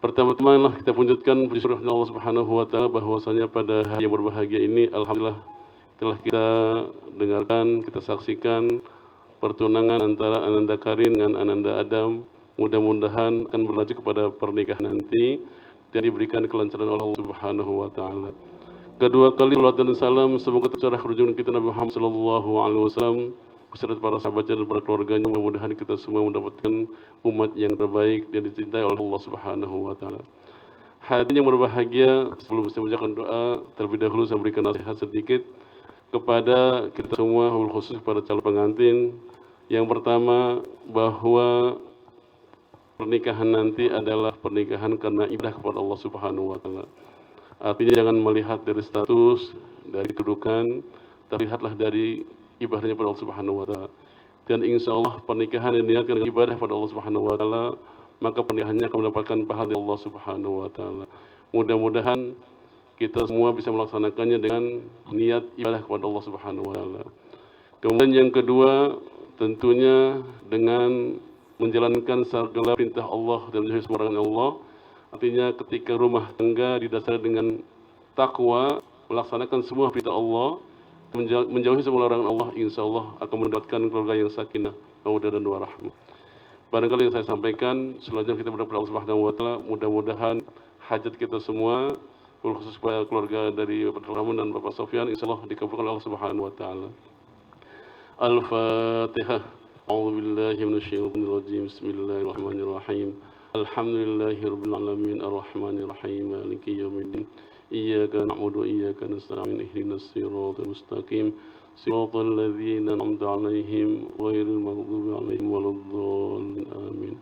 Pertama-tama kita panjatkan puji syukur Allah Subhanahu wa Ta'ala bahwasanya pada hari yang berbahagia ini, alhamdulillah telah kita dengarkan, kita saksikan pertunangan antara Ananda Karin dengan Ananda Adam. Mudah-mudahan akan berlanjut kepada pernikahan nanti dan diberikan kelancaran oleh Allah Subhanahu wa Ta'ala. Kedua kali salawat dan salam semoga tercurah junjungan kita Nabi Muhammad sallallahu alaihi wasallam beserta para sahabatnya dan para keluarganya. Mudah-mudahan kita semua mendapatkan umat yang terbaik dan dicintai oleh Allah Subhanahu wa Ta'ala. Hadirin yang berbahagia, sebelum saya mengucapkan doa, terlebih dahulu saya berikan nasihat sedikit kepada kita semua, khusus kepada calon pengantin. Yang pertama, bahwa pernikahan nanti adalah pernikahan karena ibadah kepada Allah Subhanahu wa Ta'ala. Artinya jangan melihat dari status, dari kedudukan, tapi lihatlah dari ibadahnya kepada Allah Subhanahu wa Ta'ala. Dan insya Allah pernikahan yang diniatkan dengan ibadah kepada Allah Subhanahu wa Ta'ala, maka pernikahannya akan mendapatkan pahala dari Allah Subhanahu wa Ta'ala. Mudah-mudahan kita semua bisa melaksanakannya dengan niat ibadah kepada Allah Subhanahu wa Ta'ala. Kemudian yang kedua, tentunya dengan menjalankan segala perintah Allah dan menjauhi semua larangan Allah. Artinya ketika rumah tangga didasari dengan takwa, melaksanakan semua perintah Allah, menjauhi semua larangan Allah, insya Allah akan mendapatkan keluarga yang sakinah, mawaddah dan warahmah. Barangkali yang saya sampaikan, selanjutnya kita berdoa kepada Allah Subhanahu wa Ta'ala, mudah-mudahan hajat kita semua, khusus kepada keluarga dari Bapak Rahman dan Bapak Sofyan, insya Allah dikabulkan oleh Allah Subhanahu wa Ta'ala. Al-Fatihah. أعوذ بالله من الشيطان الرجيم بسم الله الرحمن الرحيم الحمد لله رب العالمين الرحمن الرحيم مالك يوم الدين إياك نعبد وإياك نستعين اهدنا الصراط المستقيم صراط الذين أنعمت عليهم غير المغضوب عليهم ولا الضالين آمين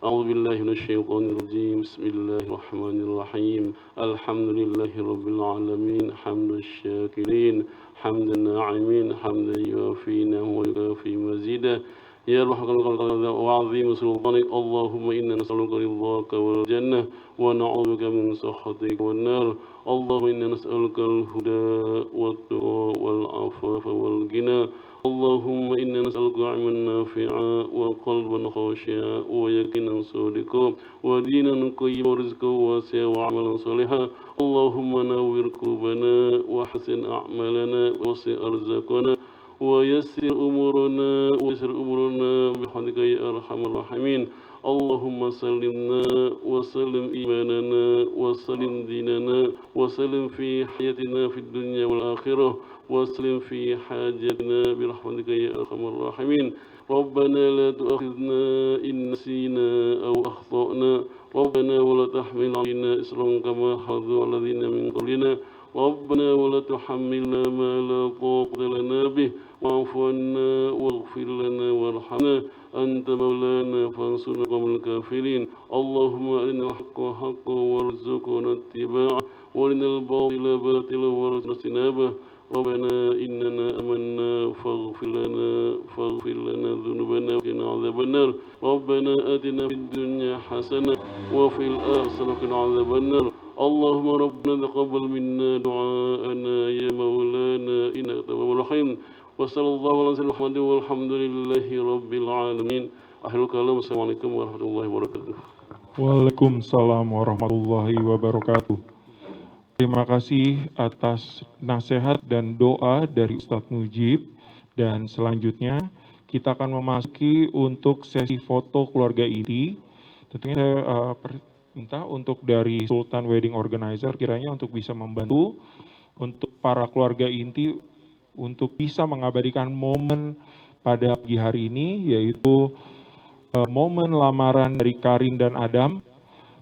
أعوذ بالله من الشيطان الرجيم بسم الله الرحمن الرحيم الحمد لله رب العالمين حمد الشاكرين حمد الناعمين حمدا يوافي نعمه ويكافي مزيدا يا روح وعظيم سلطانك اللهم إنا نسألك رضاك والجنة ونعوذ بك من سخطك والنار اللهم إنا نسألك الهدى والتقى والعفاف والغنى اللهم إنا نسألك علما نافعا وقلبا خاشعا ويقينا صادقا ودينا قيما ورزقا واسعا وعملا صالحا اللهم نور قلوبنا وحسن أعمالنا ووسع أرزاقنا ويسر أمورنا بحمدك يا أرحم الراحمين اللهم سلمنا وسلم إيماننا وسلم ديننا وسلم في حياتنا في الدنيا والآخرة وسلم في حاجتنا برحمتك يا أرحم الراحمين ربنا لا تؤاخذنا إن نسينا أو أخطأنا ربنا ولا تحمل علينا إصرا كما حملته على الذين من قبلنا ربنا ولا تحملنا ما لا طاقة لنا به واعف عنا واغفر لنا وارحمنا أنت مولانا فانصرنا قوم الكافرين اللهم أرنا الحق حقا وارزقنا اتباعه وأرنا الباطل باطلا وارزقنا اجتنابه ربنا إننا آمنا فاغفر لنا ذنوبنا وقنا عذاب النار ربنا آتنا في الدنيا حسنة وفي الآخرة وقنا عذاب النار اللهم ربنا تقبل منا دعاءنا يا مولانا إنك تواب رحيم وصلى الله على سيدنا محمد والحمد لله رب العالمين أهل الكلام السلام عليكم ورحمة الله وبركاته. Waalaikumsalam warahmatullahi wabarakatuh. Terima kasih atas nasihat dan doa dari Ustadz Mujib. Dan selanjutnya kita akan memasuki untuk sesi foto keluarga inti. Tentunya saya minta untuk dari Sultan Wedding Organizer kiranya untuk bisa membantu untuk para keluarga inti untuk bisa mengabadikan momen pada pagi hari ini, yaitu momen lamaran dari Karin dan Adam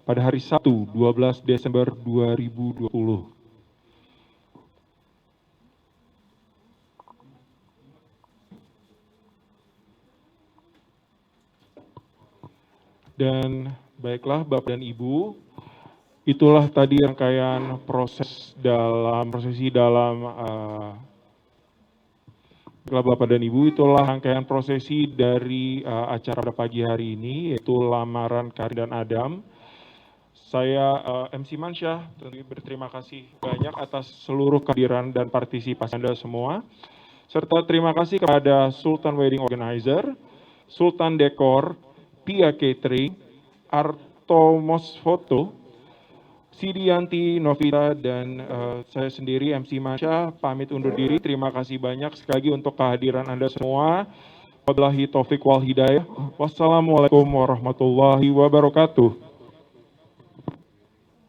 pada hari Sabtu 12 Desember 2020. Dan baiklah Bapak dan Ibu, itulah tadi rangkaian prosesi dalam Bapak dan Ibu, itulah rangkaian prosesi dari acara pada pagi hari ini, yaitu lamaran Karin dan Adam. Saya MC Mansyah, tentu berterima kasih banyak atas seluruh kehadiran dan partisipasi Anda semua, serta terima kasih kepada Sultan Wedding Organizer, Sultan Dekor, Pia Catering, Artomos Foto, Sidianti Novita, dan saya sendiri MC Mansyah pamit undur diri. Terima kasih banyak sekali lagi untuk kehadiran Anda semua. Wabillahi taufiq wal hidayah. Wassalamualaikum warahmatullahi wabarakatuh.